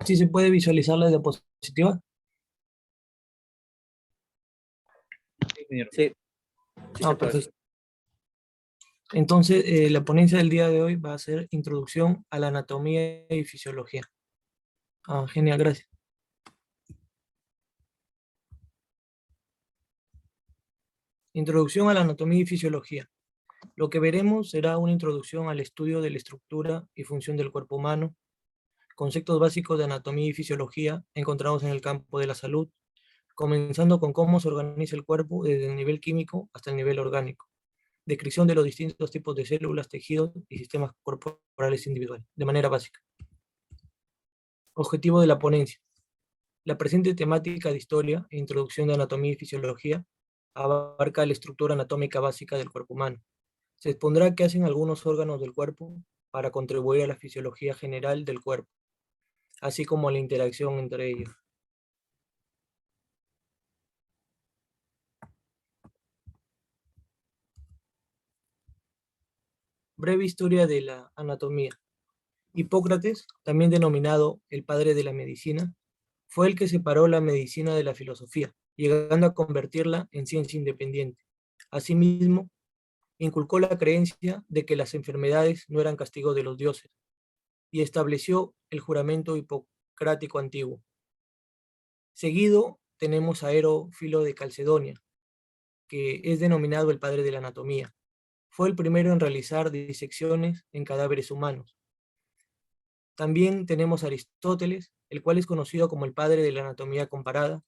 ¿Sí se puede visualizar la diapositiva? Sí, señor. Sí, sí se puede. Perfecto. Entonces, la ponencia del día de hoy va a ser Introducción a la Anatomía y Fisiología. Genial, gracias. Introducción a la Anatomía y Fisiología. Lo que veremos será una introducción al estudio de la estructura y función del cuerpo humano, conceptos básicos de anatomía y fisiología encontrados en el campo de la salud, comenzando con cómo se organiza el cuerpo desde el nivel químico hasta el nivel orgánico. Descripción de los distintos tipos de células, tejidos y sistemas corporales individuales, de manera básica. Objetivo de la ponencia. La presente temática de historia e introducción de anatomía y fisiología abarca la estructura anatómica básica del cuerpo humano. Se expondrá qué hacen algunos órganos del cuerpo para contribuir a la fisiología general del cuerpo, así como a la interacción entre ellos. Breve historia de la anatomía. Hipócrates, también denominado el padre de la medicina, fue el que separó la medicina de la filosofía, llegando a convertirla en ciencia independiente. Asimismo, inculcó la creencia de que las enfermedades no eran castigo de los dioses, y estableció el juramento hipocrático antiguo. Seguido tenemos a Filo de Calcedonia, que es denominado el padre de la anatomía. Fue el primero en realizar disecciones en cadáveres humanos. También tenemos a Aristóteles, el cual es conocido como el padre de la anatomía comparada,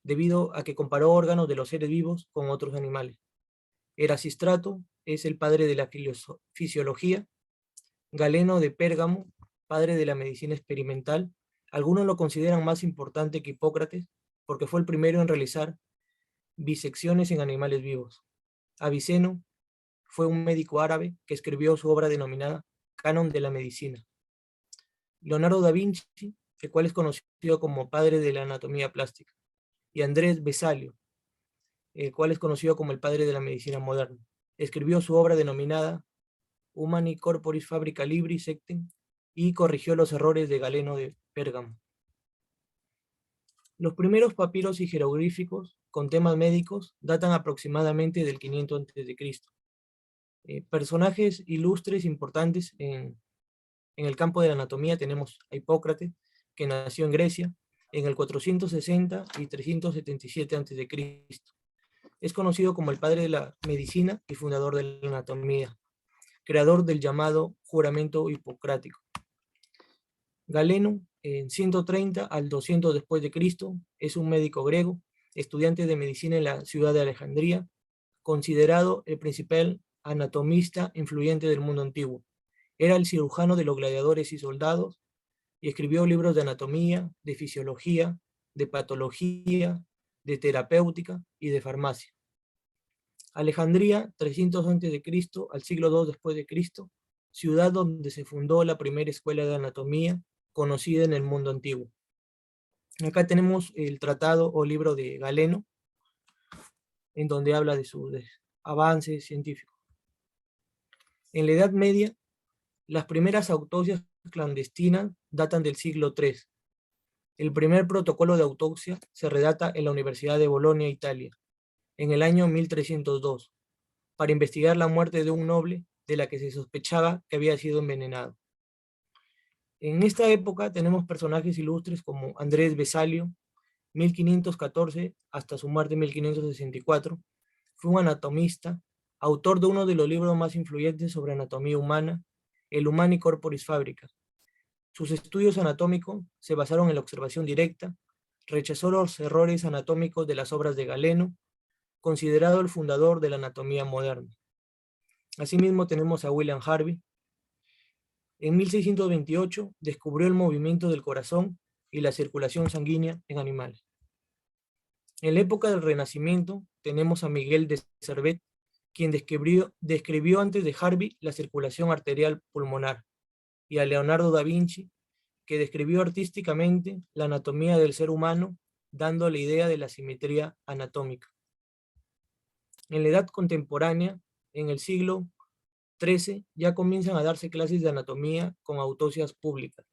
debido a que comparó órganos de los seres vivos con otros animales. Erasístrato es el padre de la fisiología. Galeno de Pérgamo, padre de la medicina experimental. Algunos lo consideran más importante que Hipócrates, porque fue el primero en realizar disecciones en animales vivos. Aviceno fue un médico árabe que escribió su obra denominada Canon de la Medicina. Leonardo da Vinci, el cual es conocido como padre de la anatomía plástica. Y Andrés Vesalio, el cual es conocido como el padre de la medicina moderna. Escribió su obra denominada Humani Corporis Fabrica Libri Sectem y corrigió los errores de Galeno de Pérgamo. Los primeros papiros y jeroglíficos con temas médicos datan aproximadamente del 500 a.C. Personajes ilustres importantes en el campo de la anatomía tenemos a Hipócrates, que nació en Grecia en el 460 y 377 a.C. Es conocido como el padre de la medicina y fundador de la anatomía, creador del llamado juramento hipocrático. Galeno, en 130 al 200 después de Cristo, es un médico griego, estudiante de medicina en la ciudad de Alejandría, considerado el principal anatomista influyente del mundo antiguo. Era el cirujano de los gladiadores y soldados, y escribió libros de anatomía, de fisiología, de patología, de terapéutica y de farmacia. Alejandría, 300 a.C. al siglo II después de Cristo, ciudad donde se fundó la primera escuela de anatomía conocida en el mundo antiguo. Acá tenemos el tratado o libro de Galeno, en donde habla de sus avances científicos. En la Edad Media, las primeras autopsias clandestinas datan del siglo III. El primer protocolo de autopsia se redacta en la Universidad de Bolonia, Italia, en el año 1302, para investigar la muerte de un noble de la que se sospechaba que había sido envenenado. En esta época tenemos personajes ilustres como Andrés Vesalio, 1514 hasta su muerte en 1564. Fue un anatomista, autor de uno de los libros más influyentes sobre anatomía humana, el Humani Corporis Fabrica. Sus estudios anatómicos se basaron en la observación directa, rechazó los errores anatómicos de las obras de Galeno, considerado el fundador de la anatomía moderna. Asimismo tenemos a William Harvey. En 1628 descubrió el movimiento del corazón y la circulación sanguínea en animales. En la época del Renacimiento tenemos a Miguel de Servet, quien describió antes de Harvey la circulación arterial pulmonar, y a Leonardo da Vinci, que describió artísticamente la anatomía del ser humano, dando la idea de la simetría anatómica. En la edad contemporánea, en el siglo XIII, ya comienzan a darse clases de anatomía con autopsias públicas.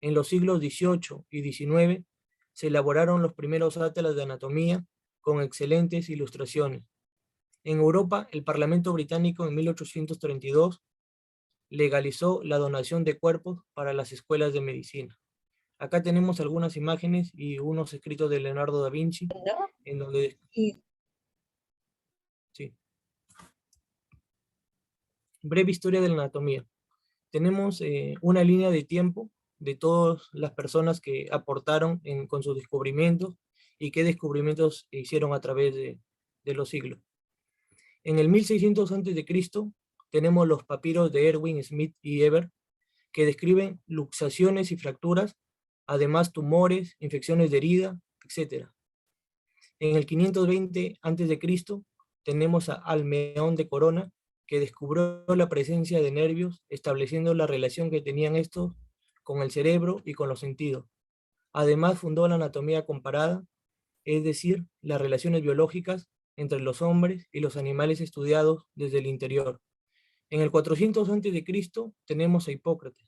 En los siglos XVIII y XIX se elaboraron los primeros atlas de anatomía con excelentes ilustraciones. En Europa, el Parlamento británico en 1832 legalizó la donación de cuerpos para las escuelas de medicina. Acá tenemos algunas imágenes y unos escritos de Leonardo da Vinci, en donde... Sí. Breve historia de la anatomía. Tenemos una línea de tiempo de todas las personas que aportaron con sus descubrimientos y qué descubrimientos hicieron a través de los siglos. En el 1600 a.C. tenemos los papiros de Erwin Smith y Eber, que describen luxaciones y fracturas, además tumores, infecciones de herida, etc. En el 520 a.C. tenemos a Almeón de Corona, que descubrió la presencia de nervios, estableciendo la relación que tenían estos con el cerebro y con los sentidos. Además fundó la anatomía comparada, es decir, las relaciones biológicas entre los hombres y los animales estudiados desde el interior. En el 400 a.C. tenemos a Hipócrates,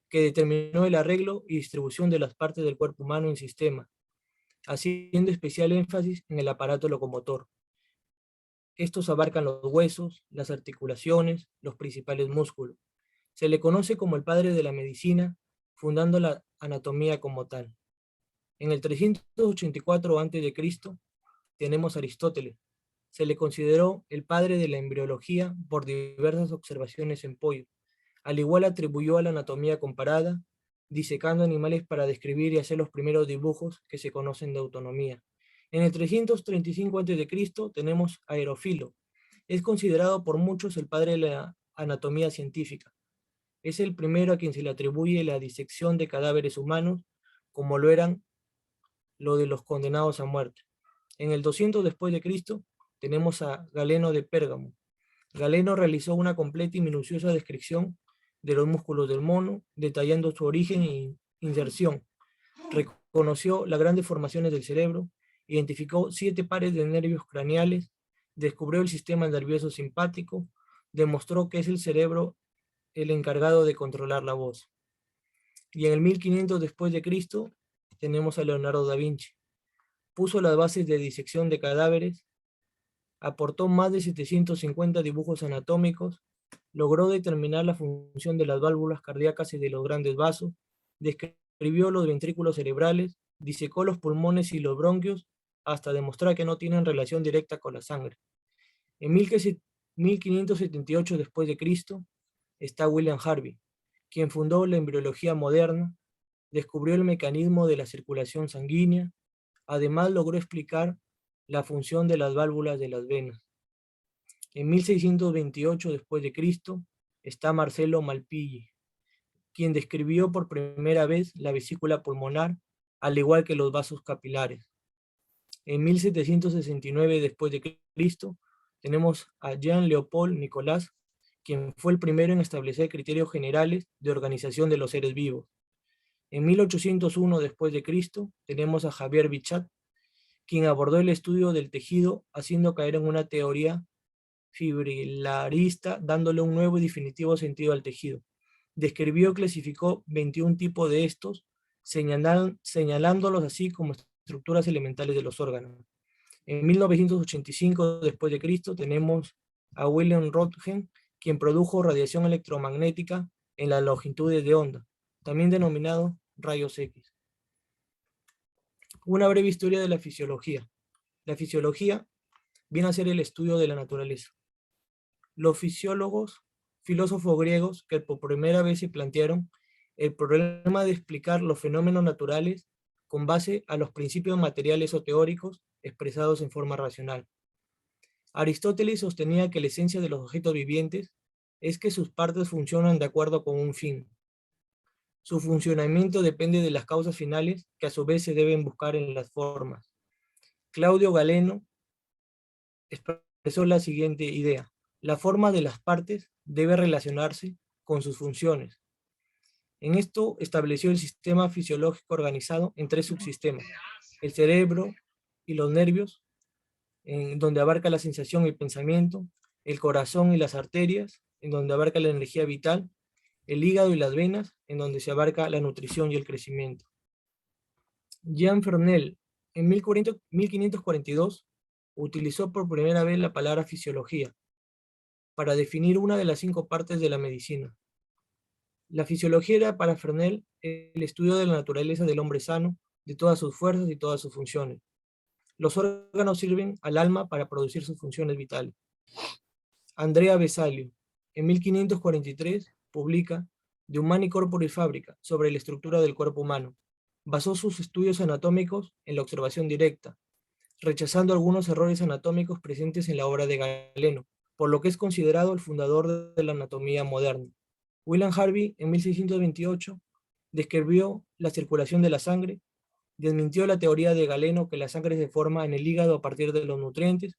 que determinó el arreglo y distribución de las partes del cuerpo humano en sistemas, haciendo especial énfasis en el aparato locomotor. Estos abarcan los huesos, las articulaciones, los principales músculos. Se le conoce como el padre de la medicina, fundando la anatomía como tal. En el 384 a.C. tenemos a Aristóteles. Se le consideró el padre de la embriología por diversas observaciones en pollo. Al igual atribuyó a la anatomía comparada, disecando animales para describir y hacer los primeros dibujos que se conocen de autonomía. En el 335 a.C. tenemos a Aerofilo. Es considerado por muchos el padre de la anatomía científica. Es el primero a quien se le atribuye la disección de cadáveres humanos, como lo eran lo de los condenados a muerte. En el 200 después de Cristo tenemos a Galeno de Pérgamo. Galeno realizó una completa y minuciosa descripción de los músculos del mono, detallando su origen e inserción. Reconoció las grandes formaciones del cerebro, identificó 7 pares de nervios craneales, descubrió el sistema nervioso simpático, demostró que es el cerebro el encargado de controlar la voz. Y en el 1500 después de Cristo tenemos a Leonardo da Vinci. Puso las bases de disección de cadáveres, aportó más de 750 dibujos anatómicos, logró determinar la función de las válvulas cardíacas y de los grandes vasos, describió los ventrículos cerebrales, disecó los pulmones y los bronquios, hasta demostrar que no tienen relación directa con la sangre. En 1578 después de Cristo está William Harvey, quien fundó la embriología moderna, descubrió el mecanismo de la circulación sanguínea, además logró explicar la función de las válvulas de las venas. En 1628 después de Cristo está Marcelo Malpighi, quien describió por primera vez la vesícula pulmonar, al igual que los vasos capilares. En 1769 después de Cristo tenemos a Jean-Léopold Nicolas, quien fue el primero en establecer criterios generales de organización de los seres vivos. En 1801 después de Cristo tenemos a Javier Bichat, quien abordó el estudio del tejido haciendo caer en una teoría fibrilarista, dándole un nuevo y definitivo sentido al tejido. Describió y clasificó 21 tipos de estos, señalándolos así como estructuras elementales de los órganos. En 1985 después de Cristo tenemos a Wilhelm Röntgen, quien produjo radiación electromagnética en las longitudes de onda, también denominado rayos X. Una breve historia de la fisiología. La fisiología viene a ser el estudio de la naturaleza. Los filósofos griegos que por primera vez se plantearon el problema de explicar los fenómenos naturales con base a los principios materiales o teóricos expresados en forma racional. Aristóteles sostenía que la esencia de los objetos vivientes es que sus partes funcionan de acuerdo con un fin. Su funcionamiento depende de las causas finales que a su vez se deben buscar en las formas. Claudio Galeno expresó la siguiente idea: la forma de las partes debe relacionarse con sus funciones. En esto estableció el sistema fisiológico organizado en 3 subsistemas: el cerebro y los nervios, en donde abarca la sensación y el pensamiento; el corazón y las arterias, en donde abarca la energía vital; el hígado y las venas, en donde se abarca la nutrición y el crecimiento. Jean Fresnel, en 1542, utilizó por primera vez la palabra fisiología para definir una de las 5 partes de la medicina. La fisiología era para Fresnel el estudio de la naturaleza del hombre sano, de todas sus fuerzas y todas sus funciones. Los órganos sirven al alma para producir sus funciones vitales. Andrea Vesalio, en 1543, publica De Humani Corporis Fabrica, sobre la estructura del cuerpo humano. Basó sus estudios anatómicos en la observación directa, rechazando algunos errores anatómicos presentes en la obra de Galeno, por lo que es considerado el fundador de la anatomía moderna. William Harvey, en 1628, describió la circulación de la sangre, desmintió la teoría de Galeno que la sangre se forma en el hígado a partir de los nutrientes,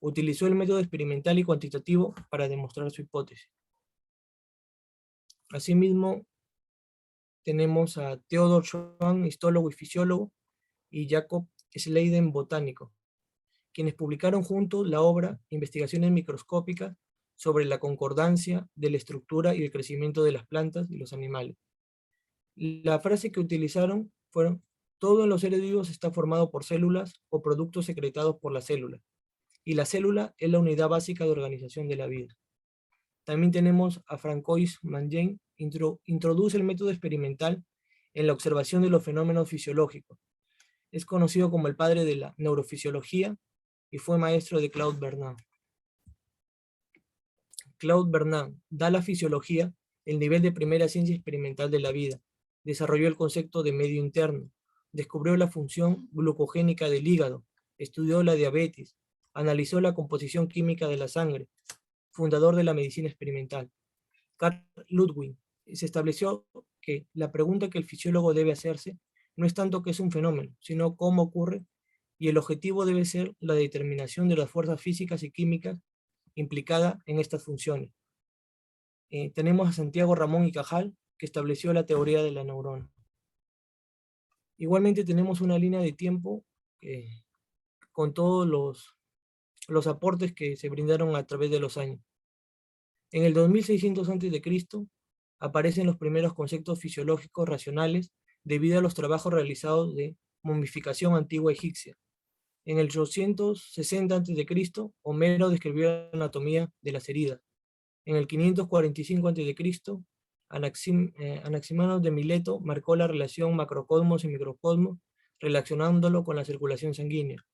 utilizó el método experimental y cuantitativo para demostrar su hipótesis. Asimismo, tenemos a Theodor Schwann, histólogo y fisiólogo, y Jacob Schleiden, botánico, quienes publicaron juntos la obra Investigaciones microscópicas sobre la concordancia de la estructura y el crecimiento de las plantas y los animales. La frase que utilizaron fueron: todo en los seres vivos está formado por células o productos secretados por la célula, y la célula es la unidad básica de organización de la vida. También tenemos a Francois Mangin, introduce el método experimental en la observación de los fenómenos fisiológicos. Es conocido como el padre de la neurofisiología y fue maestro de Claude Bernard. Claude Bernard da a la fisiología el nivel de primera ciencia experimental de la vida, desarrolló el concepto de medio interno, descubrió la función glucogénica del hígado, estudió la diabetes, analizó la composición química de la sangre, fundador de la medicina experimental. Carl Ludwig, se estableció que la pregunta que el fisiólogo debe hacerse no es tanto qué es un fenómeno, sino cómo ocurre, y el objetivo debe ser la determinación de las fuerzas físicas y químicas implicadas en estas funciones. Tenemos a Santiago Ramón y Cajal, que estableció la teoría de la neurona. Igualmente tenemos una línea de tiempo con todos los aportes que se brindaron a través de los años. En el 2600 a.C. aparecen los primeros conceptos fisiológicos racionales debido a los trabajos realizados de momificación antigua egipcia. En el 860 a.C., Homero describió la anatomía de las heridas. En el 545 a.C., Anaximanos de Mileto marcó la relación macrocosmos y microcosmos, relacionándolo con la circulación sanguínea.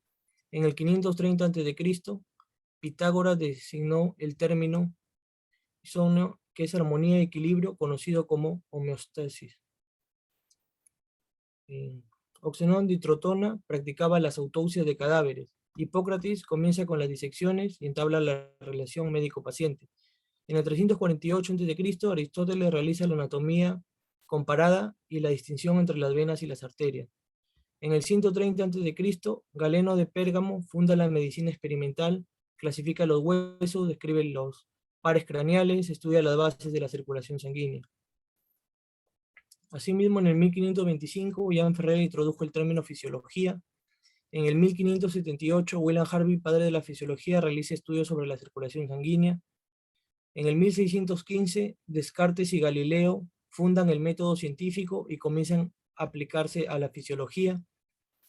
En el 530 a.C., Pitágoras designó el término isómero, que es armonía y equilibrio, conocido como homeostasis. Oxenón de Trotona practicaba las autopsias de cadáveres. Hipócrates comienza con las disecciones y entabla la relación médico-paciente. En el 348 a.C., Aristóteles realiza la anatomía comparada y la distinción entre las venas y las arterias. En el 130 a.C., Galeno de Pérgamo funda la medicina experimental, clasifica los huesos, describe los pares craneales, estudia las bases de la circulación sanguínea. Asimismo, en el 1525, Jean Ferrer introdujo el término fisiología. En el 1578, William Harvey, padre de la fisiología, realiza estudios sobre la circulación sanguínea. En el 1615, Descartes y Galileo fundan el método científico y comienzan a aplicarse a la fisiología.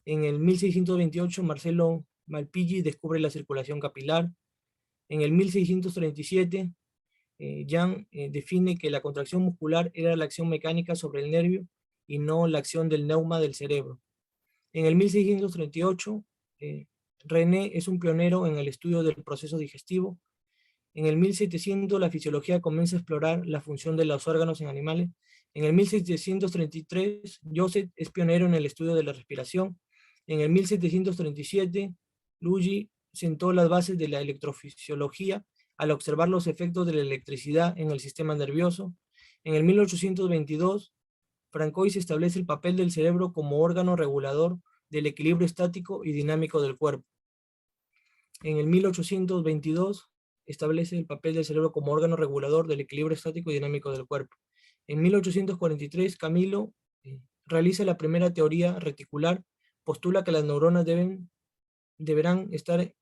En el 1628, Marcelo Malpighi descubre la circulación capilar. En el 1637, Young define que la contracción muscular era la acción mecánica sobre el nervio y no la acción del neuma del cerebro. En el 1638, René es un pionero en el estudio del proceso digestivo. En el 1700, la fisiología comienza a explorar la función de los órganos en animales. En el 1733, Joseph es pionero en el estudio de la respiración. En el 1737, Luigi sentó las bases de la electrofisiología al observar los efectos de la electricidad en el sistema nervioso. En el 1822, Francois establece el papel del cerebro como órgano regulador del equilibrio estático y dinámico del cuerpo. En el 1822, establece el papel del cerebro como órgano regulador del equilibrio estático y dinámico del cuerpo. En 1843, Camilo realiza la primera teoría reticular, postula que las neuronas deberán estar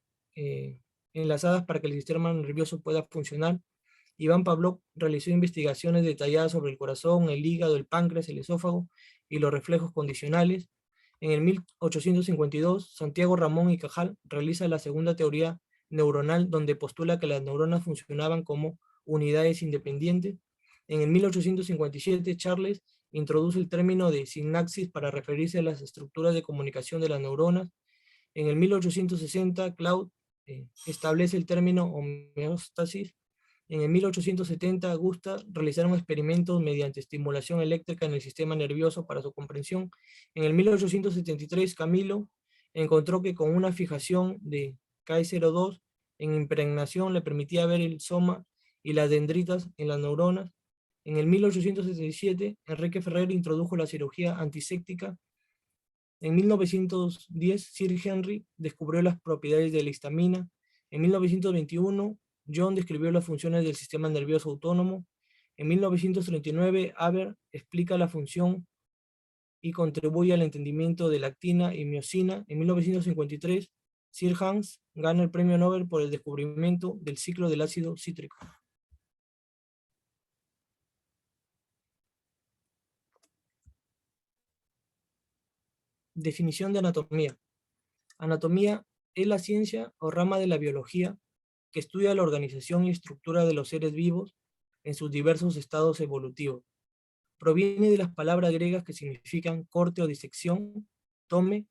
enlazadas para que el sistema nervioso pueda funcionar, Iván Pavlov realizó investigaciones detalladas sobre el corazón, el hígado, el páncreas, el esófago y los reflejos condicionales. En el 1852, Santiago Ramón y Cajal realiza la segunda teoría neuronal, donde postula que las neuronas funcionaban como unidades independientes. En el 1857, Charles introduce el término de sinapsis para referirse a las estructuras de comunicación de las neuronas. En el 1860, Claude establece el término homeostasis. En el 1870, Gustav realizaron experimentos mediante estimulación eléctrica en el sistema nervioso para su comprensión. En el 1873, Camilo encontró que con una fijación de Ki02 en impregnación le permitía ver el soma y las dendritas en las neuronas. En el 1877, Enrique Ferrer introdujo la cirugía antiséptica. En 1910, Sir Henry descubrió las propiedades de la histamina. En 1921, John describió las funciones del sistema nervioso autónomo. En 1939, Haber explica la función y contribuye al entendimiento de la actina y miosina. En 1953, Sir Hans gana el premio Nobel por el descubrimiento del ciclo del ácido cítrico. Definición de anatomía. Anatomía es la ciencia o rama de la biología que estudia la organización y estructura de los seres vivos en sus diversos estados evolutivos. Proviene de las palabras griegas que significan corte o disección, tome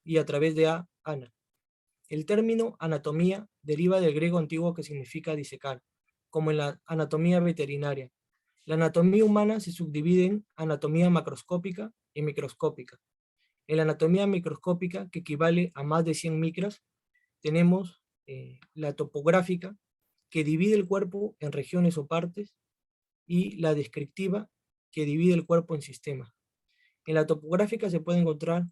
y a través de ana. El término anatomía deriva del griego antiguo que significa disecar, como en la anatomía veterinaria. La anatomía humana se subdivide en anatomía macroscópica y microscópica. En la anatomía microscópica, que equivale a más de 100 micras, tenemos la topográfica, que divide el cuerpo en regiones o partes, y la descriptiva, que divide el cuerpo en sistemas. En la topográfica se puede encontrar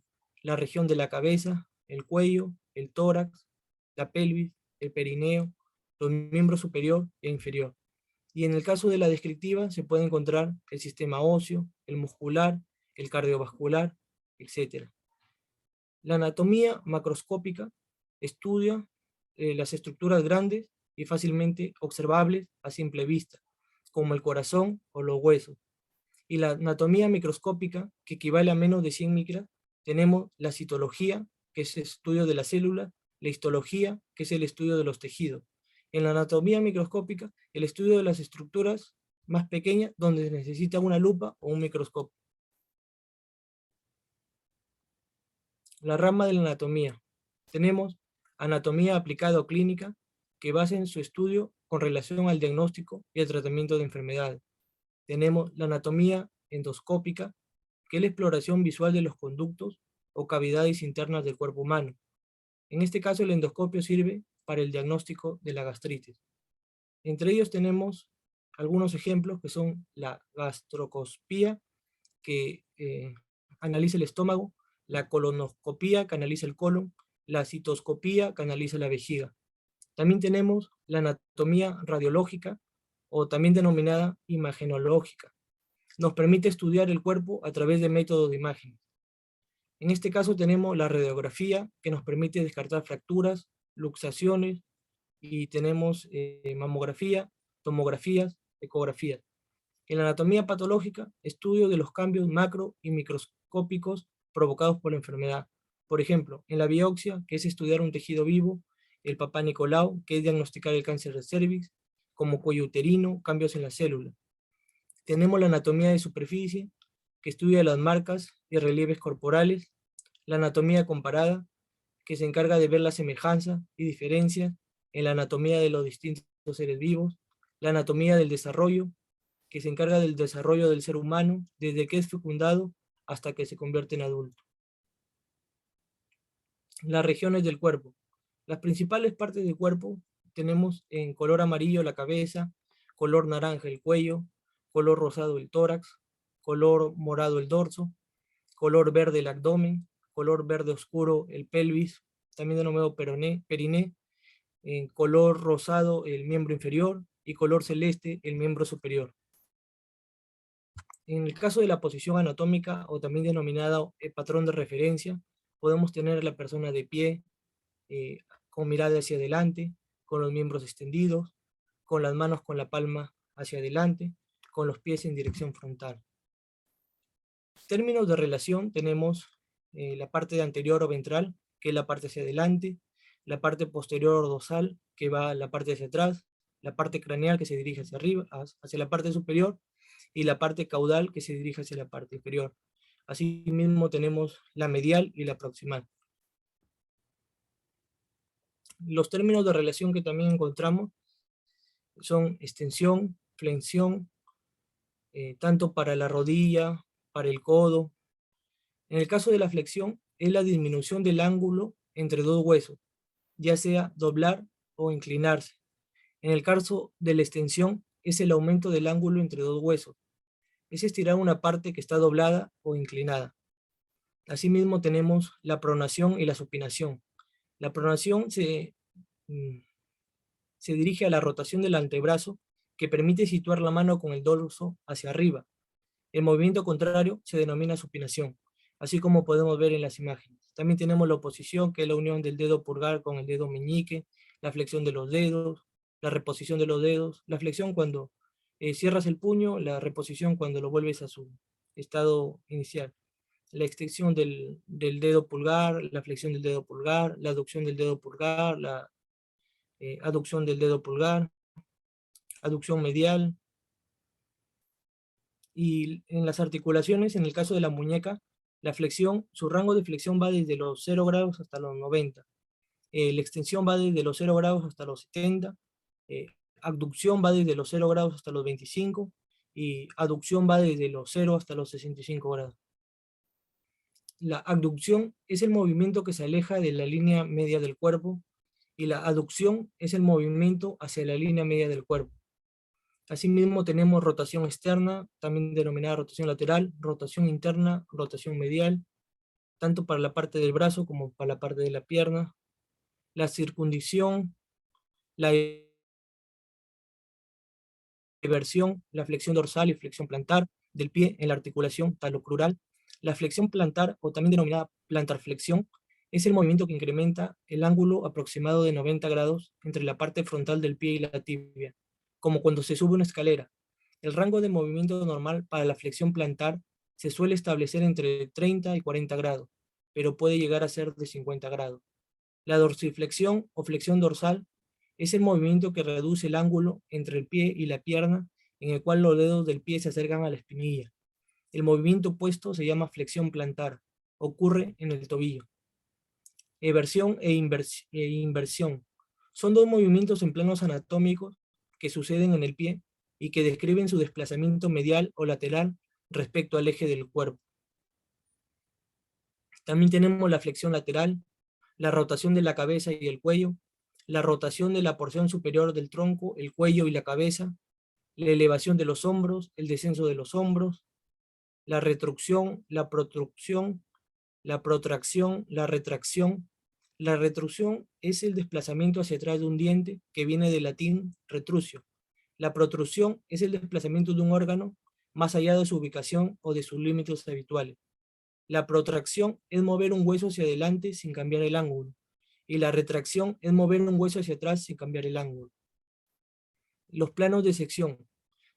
la región de la cabeza, el cuello, el tórax, la pelvis, el perineo, los miembros superior e inferior. Y en el caso de la descriptiva se puede encontrar el sistema óseo, el muscular, el cardiovascular, etc. La anatomía macroscópica estudia las estructuras grandes y fácilmente observables a simple vista, como el corazón o los huesos. Y la anatomía microscópica, que equivale a menos de 100 micras, tenemos la citología, que es el estudio de la célula, la histología, que es el estudio de los tejidos. En la anatomía microscópica, el estudio de las estructuras más pequeñas, donde se necesita una lupa o un microscopio. La rama de la anatomía. Tenemos anatomía aplicada o clínica, que basa en su estudio con relación al diagnóstico y el tratamiento de enfermedades. Tenemos la anatomía endoscópica, que es la exploración visual de los conductos o cavidades internas del cuerpo humano. En este caso, el endoscopio sirve para el diagnóstico de la gastritis. Entre ellos tenemos algunos ejemplos que son la gastroscopía, que analiza el estómago, la colonoscopía, que analiza el colon, la citoscopía, que analiza la vejiga. También tenemos la anatomía radiológica, o también denominada imagenológica. Nos permite estudiar el cuerpo a través de métodos de imagen. En este caso tenemos la radiografía, que nos permite descartar fracturas, luxaciones, y tenemos mamografía, tomografías, ecografías. En la anatomía patológica, estudio de los cambios macro y microscópicos provocados por la enfermedad. Por ejemplo, en la biopsia, que es estudiar un tejido vivo; el Papá Nicolau, que es diagnosticar el cáncer de cervix; como cuello uterino, cambios en la célula. Tenemos la anatomía de superficie, que estudia las marcas y relieves corporales; la anatomía comparada, que se encarga de ver la semejanza y diferencias en la anatomía de los distintos seres vivos; la anatomía del desarrollo, que se encarga del desarrollo del ser humano desde que es fecundado hasta que se convierte en adulto. Las regiones del cuerpo. Las principales partes del cuerpo tenemos en color amarillo la cabeza, color naranja el cuello, color rosado el tórax, color morado el dorso, color verde el abdomen, color verde oscuro el pelvis, también denominado periné, en color rosado el miembro inferior y color celeste el miembro superior. En el caso de la posición anatómica, o también denominada patrón de referencia, podemos tener a la persona de pie, con mirada hacia adelante, con los miembros extendidos, con las manos con la palma hacia adelante, con los pies en dirección frontal. Términos de relación tenemos la parte anterior o ventral, que es la parte hacia adelante, la parte posterior o dorsal, que va la parte hacia atrás, la parte craneal que se dirige hacia arriba, hacia la parte superior, y la parte caudal que se dirige hacia la parte inferior. Asimismo tenemos la medial y la proximal. Los términos de relación que también encontramos son extensión, flexión, tanto para la rodilla, para el codo. En el caso de la flexión, es la disminución del ángulo entre dos huesos, ya sea doblar o inclinarse. En el caso de la extensión, es el aumento del ángulo entre dos huesos. Es estirar una parte que está doblada o inclinada. Asimismo tenemos la pronación y la supinación. La pronación se dirige a la rotación del antebrazo, que permite situar la mano con el dorso hacia arriba. El movimiento contrario se denomina supinación, así como podemos ver en las imágenes. También tenemos la oposición, que es la unión del dedo pulgar con el dedo meñique, la flexión de los dedos, la reposición de los dedos, la flexión cuando cierras el puño, la reposición cuando lo vuelves a su estado inicial. La extensión del dedo pulgar, la flexión del dedo pulgar, la aducción del dedo pulgar, la aducción del dedo pulgar, aducción medial. Y en las articulaciones, en el caso de la muñeca, la flexión, su rango de flexión va desde los 0 grados hasta los 90. La extensión va desde los 0 grados hasta los 70. Abducción va desde los 0 grados hasta los 25. Y aducción va desde los 0 hasta los 65 grados. La abducción es el movimiento que se aleja de la línea media del cuerpo, y la aducción es el movimiento hacia la línea media del cuerpo. Asimismo tenemos rotación externa, también denominada rotación lateral, rotación interna, rotación medial, tanto para la parte del brazo como para la parte de la pierna. La circundición, la eversión, la flexión dorsal y flexión plantar del pie en la articulación talocrural. La flexión plantar, o también denominada plantarflexión, es el movimiento que incrementa el ángulo aproximado de 90 grados entre la parte frontal del pie y la tibia, como cuando se sube una escalera. El rango de movimiento normal para la flexión plantar se suele establecer entre 30 y 40 grados, pero puede llegar a ser de 50 grados. La dorsiflexión o flexión dorsal es el movimiento que reduce el ángulo entre el pie y la pierna, en el cual los dedos del pie se acercan a la espinilla. El movimiento opuesto se llama flexión plantar, ocurre en el tobillo. Eversión e inversión son dos movimientos en planos anatómicos que suceden en el pie y que describen su desplazamiento medial o lateral respecto al eje del cuerpo. También tenemos la flexión lateral, la rotación de la cabeza y el cuello, la rotación de la porción superior del tronco, el cuello y la cabeza, la elevación de los hombros, el descenso de los hombros, la retrucción, la protrucción, la protracción, la retracción. La retrucción es el desplazamiento hacia atrás de un diente, que viene del latín retrucio. La protrusión es el desplazamiento de un órgano más allá de su ubicación o de sus límites habituales. La protracción es mover un hueso hacia adelante sin cambiar el ángulo, y la retracción es mover un hueso hacia atrás sin cambiar el ángulo. Los planos de sección.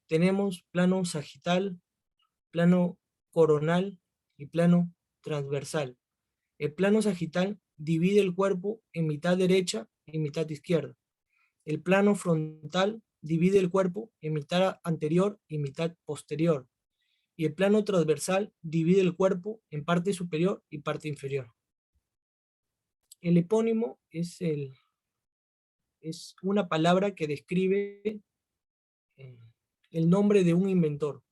Tenemos plano sagital, plano coronal y plano transversal. El plano sagital divide el cuerpo en mitad derecha y mitad izquierda. El plano frontal divide el cuerpo en mitad anterior y mitad posterior. Y el plano transversal divide el cuerpo en parte superior y parte inferior. El epónimo es una palabra que describe el nombre de un inventor.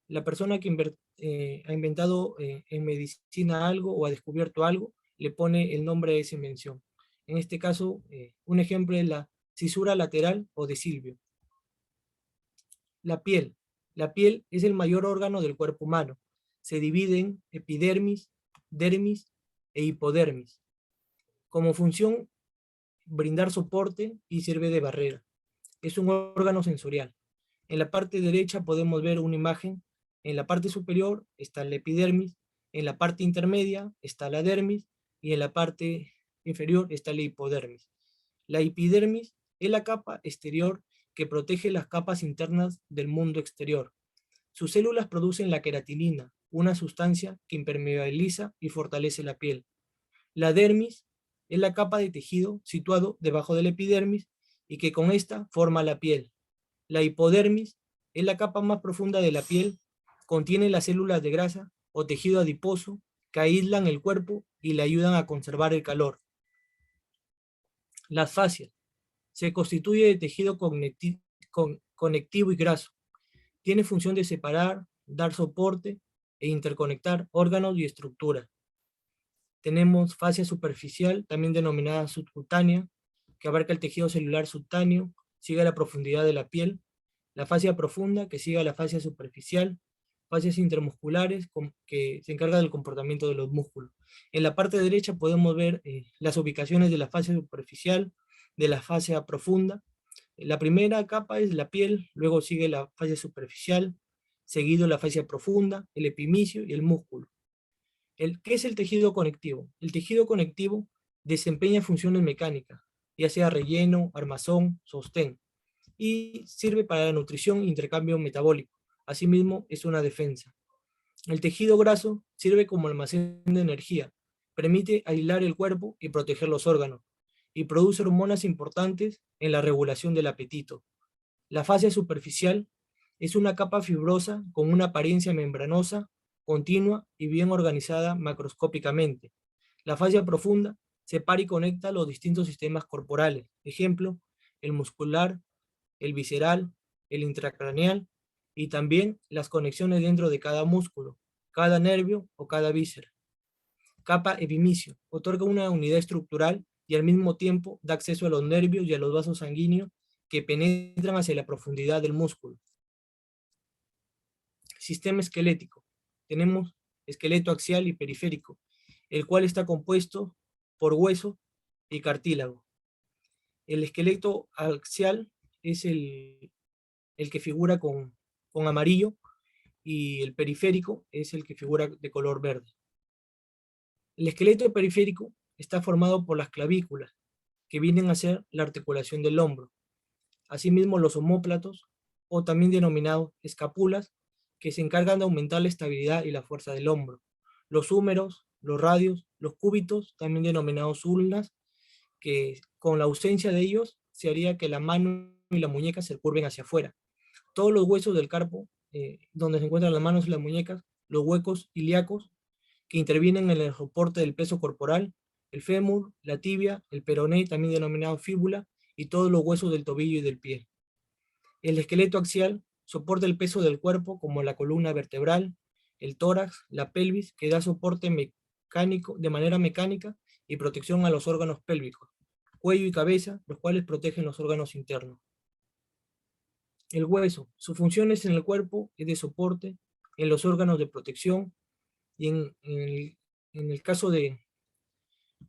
La persona que ha inventado en medicina algo o ha descubierto algo, le pone el nombre a esa invención. En este caso, un ejemplo es la cisura lateral o de Silvio. La piel. La piel es el mayor órgano del cuerpo humano. Se divide en epidermis, dermis e hipodermis. Como función, brindar soporte y sirve de barrera. Es un órgano sensorial. En la parte derecha podemos ver una imagen. En la parte superior está la epidermis, en la parte intermedia está la dermis y en la parte inferior está la hipodermis. La epidermis es la capa exterior que protege las capas internas del mundo exterior. Sus células producen la queratina, una sustancia que impermeabiliza y fortalece la piel. La dermis es la capa de tejido situado debajo de la epidermis y que con esta forma la piel. La hipodermis es la capa más profunda de la piel, contiene las células de grasa o tejido adiposo que aíslan el cuerpo y le ayudan a conservar el calor. Las fascias se constituye de tejido conectivo y graso. Tiene función de separar, dar soporte e interconectar órganos y estructuras. Tenemos fascia superficial, también denominada subcutánea, que abarca el tejido celular subcutáneo, sigue la profundidad de la piel. La fascia profunda, que sigue a la fascia superficial. Fascias intermusculares, que se encarga del comportamiento de los músculos. En la parte derecha podemos ver las ubicaciones de la fascia superficial, de la fascia profunda. La primera capa es la piel, luego sigue la fascia superficial, seguido la fascia profunda, el epimicio y el músculo. ¿Qué es el tejido conectivo? El tejido conectivo desempeña funciones mecánicas, ya sea relleno, armazón, sostén, y sirve para la nutrición e intercambio metabólico. Asimismo, es una defensa. El tejido graso sirve como almacén de energía, permite aislar el cuerpo y proteger los órganos, y produce hormonas importantes en la regulación del apetito. La fascia superficial es una capa fibrosa con una apariencia membranosa, continua y bien organizada macroscópicamente. La fascia profunda separa y conecta los distintos sistemas corporales, ejemplo, el muscular, el visceral, el intracraneal, y también las conexiones dentro de cada músculo, cada nervio o cada víscera. Capa epimicio otorga una unidad estructural y al mismo tiempo da acceso a los nervios y a los vasos sanguíneos que penetran hacia la profundidad del músculo. Sistema esquelético. Tenemos esqueleto axial y periférico, el cual está compuesto por hueso y cartílago. El esqueleto axial es el que figura con amarillo, y el periférico es el que figura de color verde. El esqueleto periférico está formado por las clavículas, que vienen a ser la articulación del hombro. Asimismo, los omóplatos, o también denominados escápulas, que se encargan de aumentar la estabilidad y la fuerza del hombro. Los húmeros, los radios, los cúbitos, también denominados ulnas, que con la ausencia de ellos se haría que la mano y la muñeca se curven hacia afuera. Todos los huesos del carpo, donde se encuentran las manos y las muñecas, los huecos ilíacos, que intervienen en el soporte del peso corporal, el fémur, la tibia, el peroné, también denominado fíbula, y todos los huesos del tobillo y del pie. El esqueleto axial soporta el peso del cuerpo, como la columna vertebral, el tórax, la pelvis, que da soporte mecánico, de manera mecánica, y protección a los órganos pélvicos, cuello y cabeza, los cuales protegen los órganos internos. El hueso, sus funciones en el cuerpo es de soporte, en los órganos de protección, y en el caso de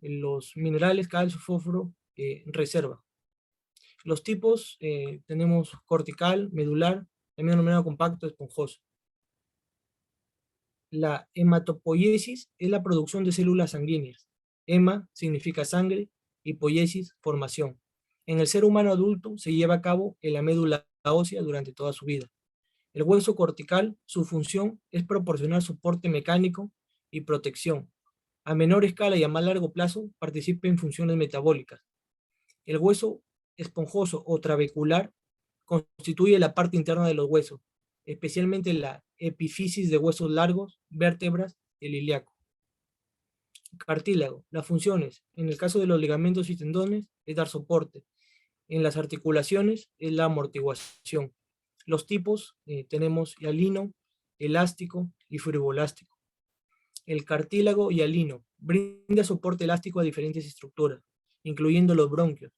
los minerales, calcio, fósforo, reserva. Los tipos, tenemos cortical, medular, también denominado compacto, esponjoso. La hematopoiesis es la producción de células sanguíneas. Hema significa sangre y poiesis, formación. En el ser humano adulto se lleva a cabo en la médula ósea durante toda su vida. El hueso cortical, su función es proporcionar soporte mecánico y protección. A menor escala y a más largo plazo participa en funciones metabólicas. El hueso esponjoso o trabecular constituye la parte interna de los huesos, especialmente la epífisis de huesos largos, vértebras, el ilíaco. Cartílago. Las funciones, en el caso de los ligamentos y tendones, es dar soporte. En las articulaciones es la amortiguación. Los tipos, tenemos hialino, elástico y fibroelástico. El cartílago hialino brinda soporte elástico a diferentes estructuras, incluyendo los bronquios.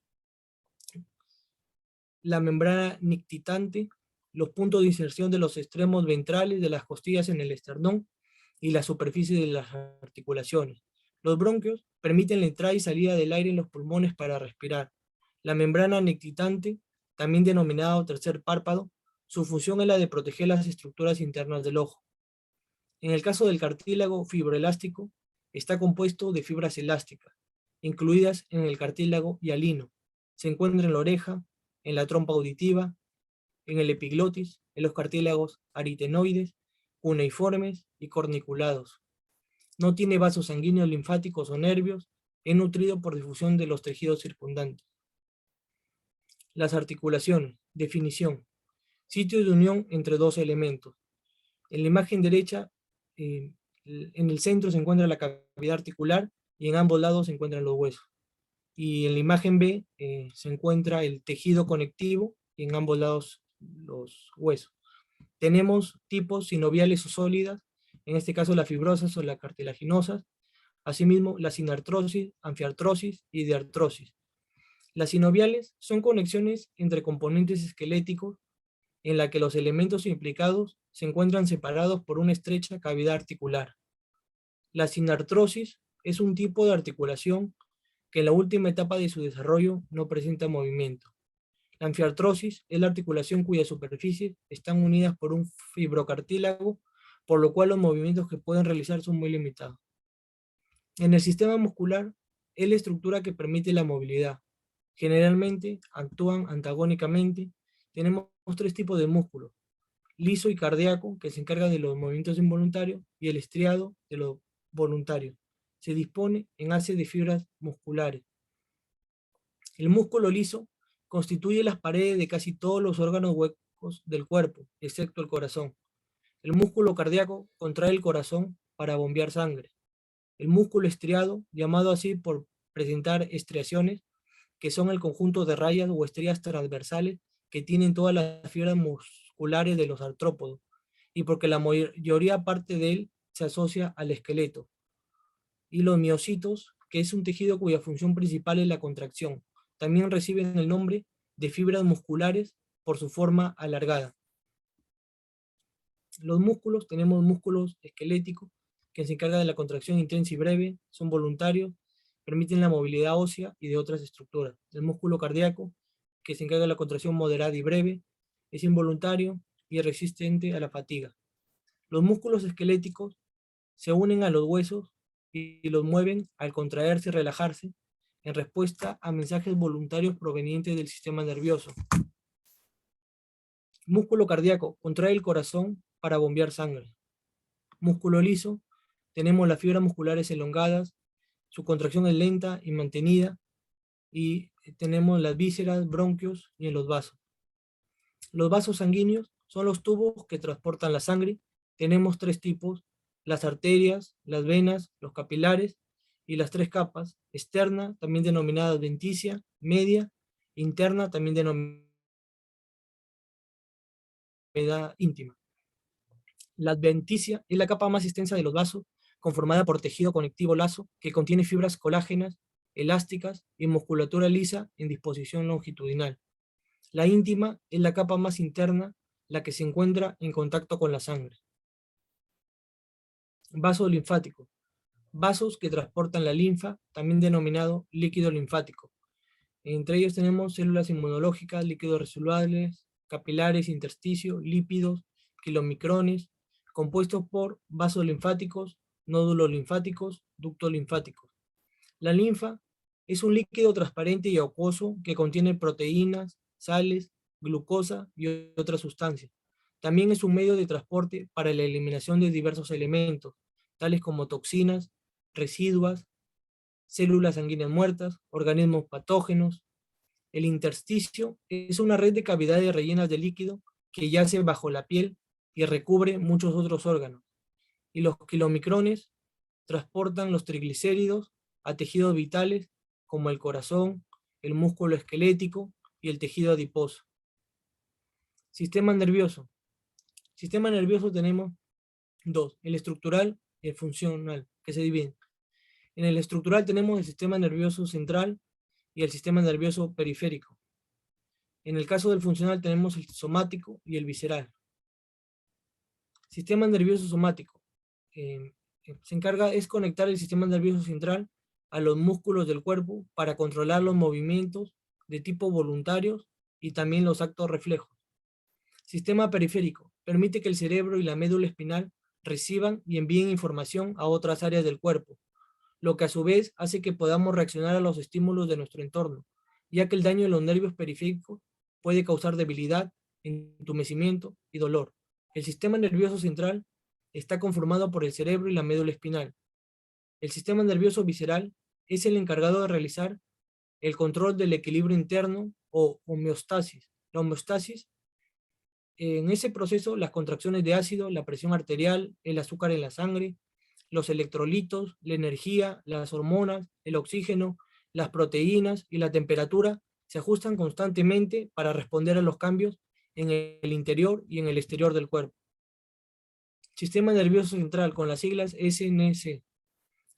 La membrana nictitante, los puntos de inserción de los extremos ventrales de las costillas en el esternón y la superficie de las articulaciones. Los bronquios permiten la entrada y salida del aire en los pulmones para respirar. La membrana nictitante, también denominado tercer párpado, su función es la de proteger las estructuras internas del ojo. En el caso del cartílago fibroelástico, está compuesto de fibras elásticas, incluidas en el cartílago hialino. Se encuentra en la oreja, en la trompa auditiva, en el epiglotis, en los cartílagos aritenoides, cuneiformes y corniculados. No tiene vasos sanguíneos, linfáticos o nervios, es nutrido por difusión de los tejidos circundantes. Las articulaciones. Definición. Sitio de unión entre dos elementos. En la imagen derecha, en el centro se encuentra la cavidad articular y en ambos lados se encuentran los huesos. Y en la imagen B se encuentra el tejido conectivo y en ambos lados los huesos. Tenemos tipos sinoviales o sólidas, en este caso las fibrosas o las cartilaginosas, asimismo la sinartrosis, anfiartrosis y diartrosis. Las sinoviales son conexiones entre componentes esqueléticos en la que los elementos implicados se encuentran separados por una estrecha cavidad articular. La sinartrosis es un tipo de articulación que en la última etapa de su desarrollo no presenta movimiento. La anfiartrosis es la articulación cuyas superficies están unidas por un fibrocartílago, por lo cual los movimientos que pueden realizar son muy limitados. En el sistema muscular es la estructura que permite la movilidad. Generalmente actúan antagónicamente. Tenemos tres tipos de músculos: liso y cardíaco, que se encarga de los movimientos involuntarios, y el estriado de los voluntarios. Se dispone en haces de fibras musculares. El músculo liso constituye las paredes de casi todos los órganos huecos del cuerpo, excepto el corazón. El músculo cardíaco contrae el corazón para bombear sangre. El músculo estriado, llamado así por presentar estriaciones, que son el conjunto de rayas o estrías transversales que tienen todas las fibras musculares de los artrópodos, y porque la mayoría parte de él se asocia al esqueleto. Y los miocitos, que es un tejido cuya función principal es la contracción, también reciben el nombre de fibras musculares por su forma alargada. Los músculos, tenemos músculos esqueléticos, que se encargan de la contracción intensa y breve, son voluntarios, permiten la movilidad ósea y de otras estructuras. El músculo cardíaco, que se encarga de la contracción moderada y breve, es involuntario y es resistente a la fatiga. Los músculos esqueléticos se unen a los huesos y los mueven al contraerse y relajarse en respuesta a mensajes voluntarios provenientes del sistema nervioso. Músculo cardíaco, contrae el corazón para bombear sangre. Músculo liso, tenemos las fibras musculares elongadas, su contracción es lenta y mantenida, y tenemos las vísceras, bronquios y en los vasos. Los vasos sanguíneos son los tubos que transportan la sangre. Tenemos tres tipos: las arterias, las venas, los capilares, y las tres capas: externa, también denominada adventicia, media, interna, también denominada íntima. La adventicia es la capa más extensa de los vasos, conformada por tejido conectivo laso, que contiene fibras colágenas, elásticas y musculatura lisa en disposición longitudinal. La íntima es la capa más interna, la que se encuentra en contacto con la sangre. Vasos linfáticos. Vasos que transportan la linfa, también denominado líquido linfático. Entre ellos tenemos células inmunológicas, líquidos residuales, capilares, intersticio, lípidos, kilomicrones, compuestos por vasos linfáticos, nódulos linfáticos, ductos linfáticos. La linfa es un líquido transparente y acuoso que contiene proteínas, sales, glucosa y otras sustancias. También es un medio de transporte para la eliminación de diversos elementos, tales como toxinas, residuos, células sanguíneas muertas, organismos patógenos. El intersticio es una red de cavidades rellenas de líquido que yace bajo la piel y recubre muchos otros órganos. Y los kilomicrones transportan los triglicéridos a tejidos vitales como el corazón, el músculo esquelético y el tejido adiposo. Sistema nervioso. Sistema nervioso tenemos dos: el estructural y el funcional, que se dividen. En el estructural tenemos el sistema nervioso central y el sistema nervioso periférico. En el caso del funcional tenemos el somático y el visceral. Sistema nervioso somático. Se encarga es conectar el sistema nervioso central a los músculos del cuerpo para controlar los movimientos de tipo voluntarios y también los actos reflejos. Sistema periférico. Permite que el cerebro y la médula espinal reciban y envíen información a otras áreas del cuerpo, lo que a su vez hace que podamos reaccionar a los estímulos de nuestro entorno, ya que el daño de los nervios periféricos puede causar debilidad, entumecimiento y dolor. El sistema nervioso central está conformado por el cerebro y la médula espinal. El sistema nervioso visceral es el encargado de realizar el control del equilibrio interno o homeostasis. La homeostasis, en ese proceso, las contracciones de ácido, la presión arterial, el azúcar en la sangre, los electrolitos, la energía, las hormonas, el oxígeno, las proteínas y la temperatura se ajustan constantemente para responder a los cambios en el interior y en el exterior del cuerpo. Sistema nervioso central con las siglas SNC.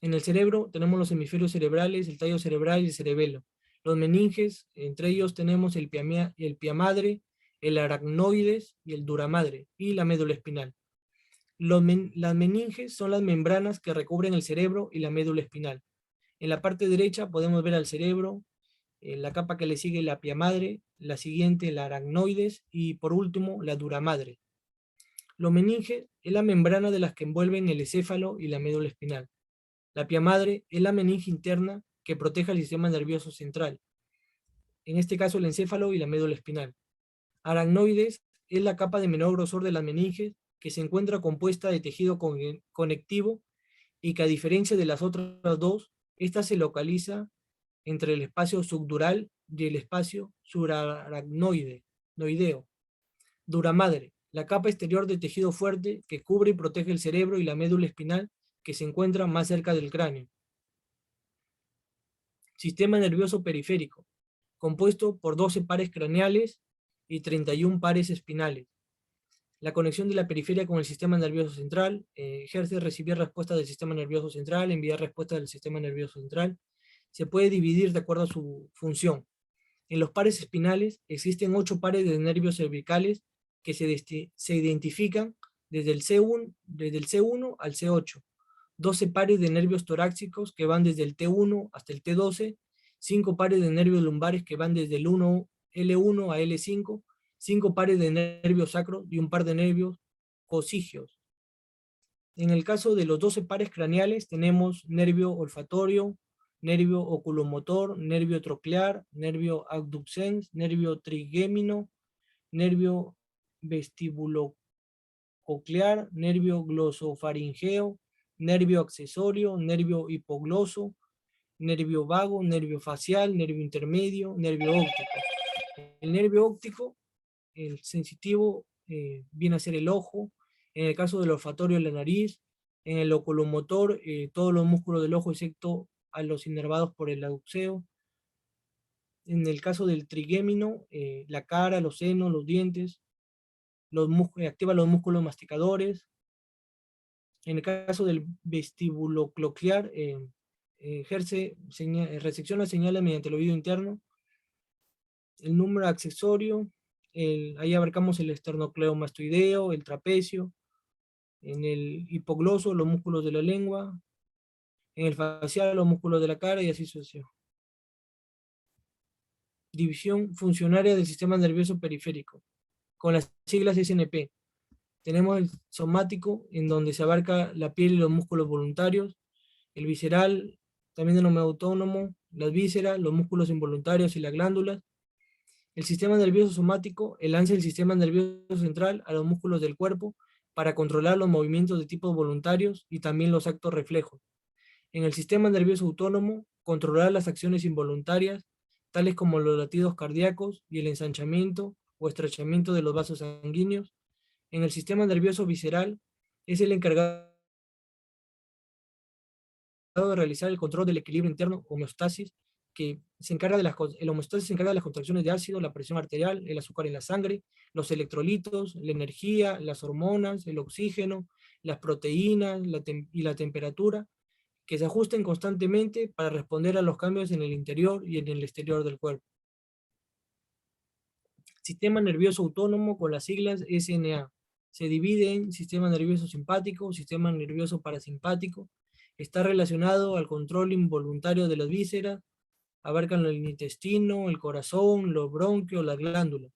En el cerebro tenemos los hemisferios cerebrales, el tallo cerebral y el cerebelo. Los meninges, entre ellos tenemos el pia madre, el aracnoides y el dura madre, y la médula espinal. Las meninges son las membranas que recubren el cerebro y la médula espinal. En la parte derecha podemos ver al cerebro, la capa que le sigue la pia madre, la siguiente la aracnoides y por último la dura madre. Los meninges es la membrana de las que envuelven el encéfalo y la médula espinal. La pia madre es la meninge interna que protege al sistema nervioso central, en este caso el encéfalo y la médula espinal. Aracnoides es la capa de menor grosor de las meninges que se encuentra compuesta de tejido conectivo y que a diferencia de las otras dos, esta se localiza entre el espacio subdural y el espacio subaracnoideo. Dura madre, la capa exterior de tejido fuerte que cubre y protege el cerebro y la médula espinal que se encuentra más cerca del cráneo. Sistema nervioso periférico, compuesto por 12 pares craneales y 31 pares espinales. La conexión de la periferia con el sistema nervioso central, ejerce recibir respuestas del sistema nervioso central, enviar respuestas del sistema nervioso central. Se puede dividir de acuerdo a su función. En los pares espinales existen 8 pares de nervios cervicales que se identifican desde el C1 al C8. 12 pares de nervios torácicos que van desde el T1 hasta el T12, 5 pares de nervios lumbares que van desde el L1 a L5, 5 pares de nervios sacros y un par de nervios cocigios. En el caso de los 12 pares craneales tenemos nervio olfatorio, nervio oculomotor, nervio troclear, nervio abducens, nervio trigémino, nervio vestibulococlear, nervio glosofaringeo, nervio accesorio, nervio hipogloso, nervio vago, nervio facial, nervio intermedio, nervio óptico. El nervio óptico, el sensitivo, viene a ser el ojo. En el caso del olfatorio, la nariz. En el oculomotor, todos los músculos del ojo excepto a los inervados por el adduceo. En el caso del trigémino, la cara, los senos, los dientes. Activa los músculos masticadores. En el caso del vestibulococlear, recepciona señales mediante el oído interno. El número accesorio, ahí abarcamos el esternocleidomastoideo, el trapecio. En el hipogloso, los músculos de la lengua. En el facial, los músculos de la cara y así sucesivamente. División funcionaria del sistema nervioso periférico, con las siglas SNP. Tenemos el somático, en donde se abarca la piel y los músculos voluntarios, el visceral, también denominado autónomo, las vísceras, los músculos involuntarios y las glándulas. El sistema nervioso somático enlaza el sistema nervioso central a los músculos del cuerpo para controlar los movimientos de tipo voluntarios y también los actos reflejos. En el sistema nervioso autónomo, controlar las acciones involuntarias, tales como los latidos cardíacos y el ensanchamiento o estrechamiento de los vasos sanguíneos. En el sistema nervioso visceral, es el encargado de realizar el control del equilibrio interno, homeostasis, que se encarga el homeostasis se encarga de las contracciones de ácido, la presión arterial, el azúcar en la sangre, los electrolitos, la energía, las hormonas, el oxígeno, las proteínas y la temperatura, que se ajusten constantemente para responder a los cambios en el interior y en el exterior del cuerpo. Sistema nervioso autónomo con las siglas SNA. Se divide en sistema nervioso simpático, sistema nervioso parasimpático. Está relacionado al control involuntario de las vísceras. Abarcan el intestino, el corazón, los bronquios, las glándulas.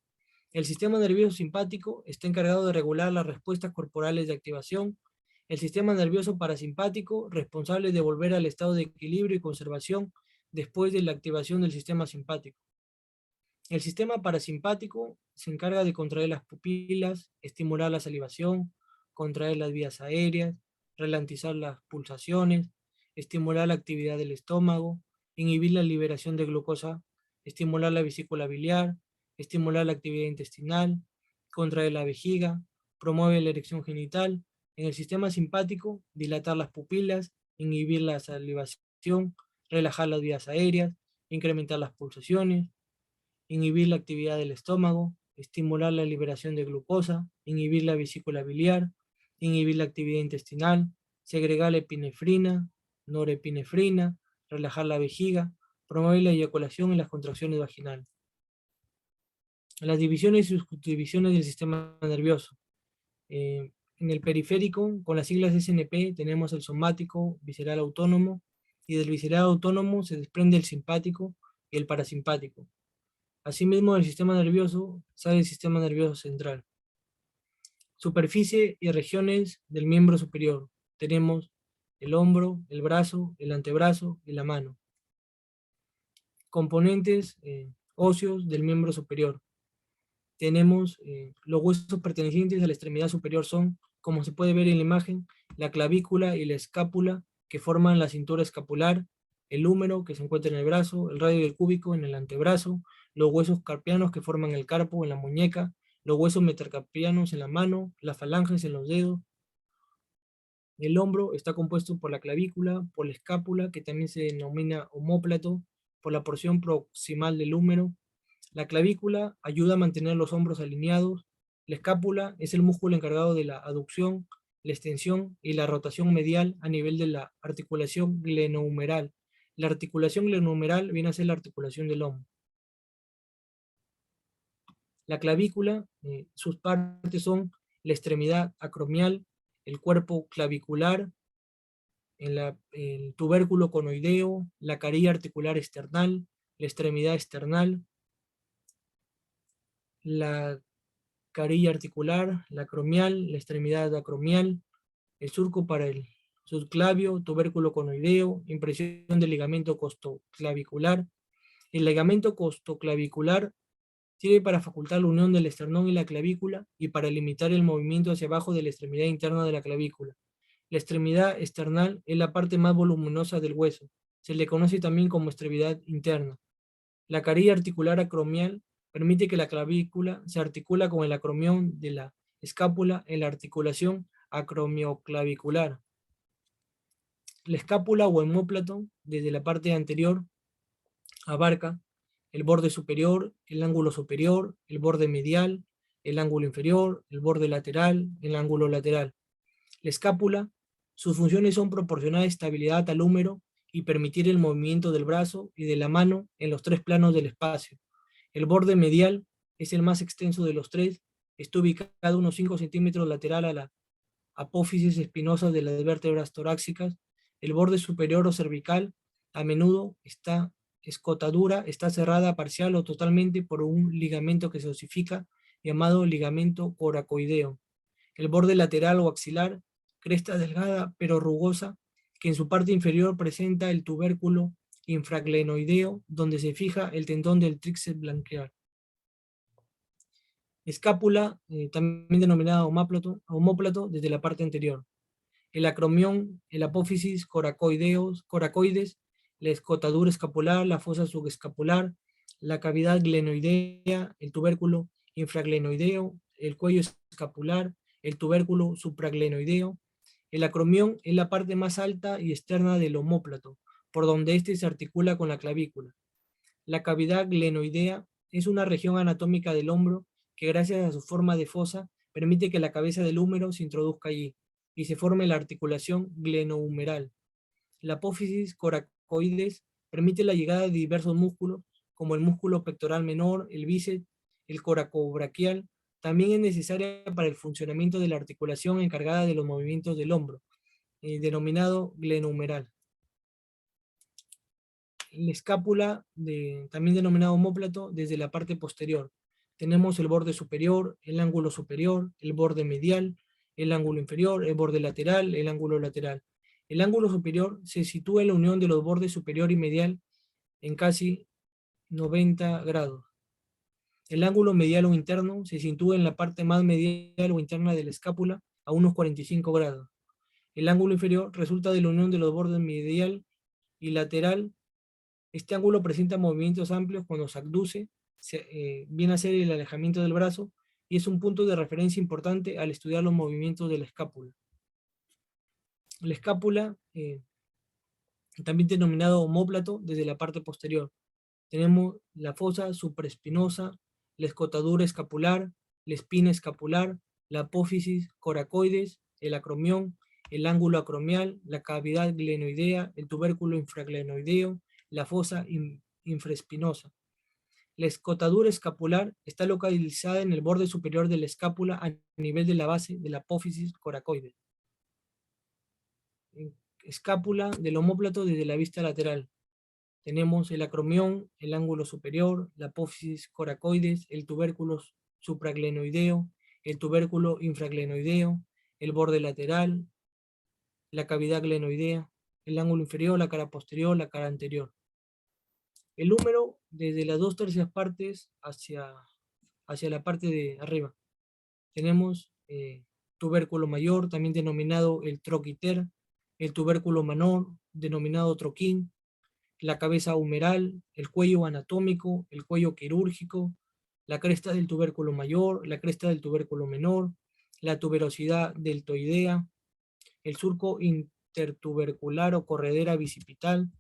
El sistema nervioso simpático está encargado de regular las respuestas corporales de activación. El sistema nervioso parasimpático, responsable de volver al estado de equilibrio y conservación después de la activación del sistema simpático. El sistema parasimpático se encarga de contraer las pupilas, estimular la salivación, contraer las vías aéreas, ralentizar las pulsaciones, estimular la actividad del estómago, inhibir la liberación de glucosa, estimular la vesícula biliar, estimular la actividad intestinal, contraer la vejiga, promueve la erección genital. En el sistema simpático, dilatar las pupilas, inhibir la salivación, relajar las vías aéreas, incrementar las pulsaciones, inhibir la actividad del estómago, estimular la liberación de glucosa, inhibir la vesícula biliar, inhibir la actividad intestinal, segregar la epinefrina, norepinefrina, relajar la vejiga, promover la eyaculación y las contracciones vaginales. Las divisiones y subdivisiones del sistema nervioso. En el periférico, con las siglas SNP, tenemos el somático, visceral autónomo, y del visceral autónomo se desprende el simpático y el parasimpático. Asimismo, del sistema nervioso sale el sistema nervioso central. Superficie y regiones del miembro superior. Tenemos el hombro, el brazo, el antebrazo y la mano. Componentes óseos del miembro superior. Tenemos los huesos pertenecientes a la extremidad superior son, como se puede ver en la imagen, la clavícula y la escápula que forman la cintura escapular, el húmero que se encuentra en el brazo, el radio del cúbico en el antebrazo, los huesos carpianos que forman el carpo en la muñeca, los huesos metacarpianos en la mano, las falanges en los dedos. El hombro está compuesto por la clavícula, por la escápula, que también se denomina omóplato, por la porción proximal del húmero. La clavícula ayuda a mantener los hombros alineados. La escápula es el músculo encargado de la aducción, la extensión y la rotación medial a nivel de la articulación glenohumeral. La articulación glenohumeral viene a ser la articulación del hombro. La clavícula, sus partes son la extremidad acromial, el cuerpo clavicular, el tubérculo conoideo, la carilla articular external, la extremidad external, la carilla articular, la acromial, la extremidad acromial, el surco para el subclavio, tubérculo conoideo, impresión del ligamento costoclavicular. El ligamento costoclavicular sirve para facultar la unión del esternón y la clavícula y para limitar el movimiento hacia abajo de la extremidad interna de la clavícula. La extremidad external es la parte más voluminosa del hueso. Se le conoce también como extremidad interna. La carilla articular acromial permite que la clavícula se articula con el acromión de la escápula en la articulación acromioclavicular. La escápula o omóplato, desde la parte anterior, abarca el borde superior, el ángulo superior, el borde medial, el ángulo inferior, el borde lateral, el ángulo lateral. La escápula, sus funciones son proporcionar estabilidad al húmero y permitir el movimiento del brazo y de la mano en los tres planos del espacio. El borde medial es el más extenso de los tres, está ubicado unos 5 centímetros lateral a la apófisis espinosa de las vértebras torácicas. El borde superior o cervical, a menudo esta escotadura está cerrada parcial o totalmente por un ligamento que se osifica, llamado ligamento coracoideo. El borde lateral o axilar, cresta delgada pero rugosa, que en su parte inferior presenta el tubérculo infraglenoideo, donde se fija el tendón del tríceps braquial. Escápula, también denominada omóplato, desde la parte anterior. El acromión, el apófisis coracoides, la escotadura escapular, la fosa subescapular, la cavidad glenoidea, el tubérculo infraglenoideo, el cuello escapular, el tubérculo supraglenoideo. El acromión es la parte más alta y externa del omóplato, por donde éste se articula con la clavícula. La cavidad glenoidea es una región anatómica del hombro que, gracias a su forma de fosa, permite que la cabeza del húmero se introduzca allí y se forme la articulación glenohumeral. La apófisis coracoides permite la llegada de diversos músculos, como el músculo pectoral menor, el bíceps, el coracobraquial. También es necesaria para el funcionamiento de la articulación encargada de los movimientos del hombro, denominado glenohumeral. La escápula, también denominado omóplato, desde la parte posterior. Tenemos el borde superior, el ángulo superior, el borde medial, el ángulo inferior, el borde lateral, el ángulo lateral. El ángulo superior se sitúa en la unión de los bordes superior y medial en casi 90 grados. El ángulo medial o interno se sitúa en la parte más medial o interna de la escápula a unos 45 grados. El ángulo inferior resulta de la unión de los bordes medial y lateral. Este ángulo presenta movimientos amplios cuando se abduce, viene a ser el alejamiento del brazo, y es un punto de referencia importante al estudiar los movimientos de la escápula. La escápula, también denominado omóplato, desde la parte posterior. Tenemos la fosa supraespinosa, la escotadura escapular, la espina escapular, la apófisis coracoides, el acromión, el ángulo acromial, la cavidad glenoidea, el tubérculo infraglenoideo, la fosa infraespinosa. La escotadura escapular está localizada en el borde superior de la escápula a nivel de la base de la apófisis coracoides. Escápula del omóplato desde la vista lateral. Tenemos el acromión, el ángulo superior, la apófisis coracoides, el tubérculo supraglenoideo, el tubérculo infraglenoideo, el borde lateral, la cavidad glenoidea, el ángulo inferior, la cara posterior, la cara anterior. El húmero desde las 2/3 partes hacia la parte de arriba. Tenemos tubérculo mayor, también denominado el troquiter, el tubérculo menor, denominado troquín, la cabeza humeral, el cuello anatómico, el cuello quirúrgico, la cresta del tubérculo mayor, la cresta del tubérculo menor, la tuberosidad deltoidea, el surco intertubercular o corredera bicipital,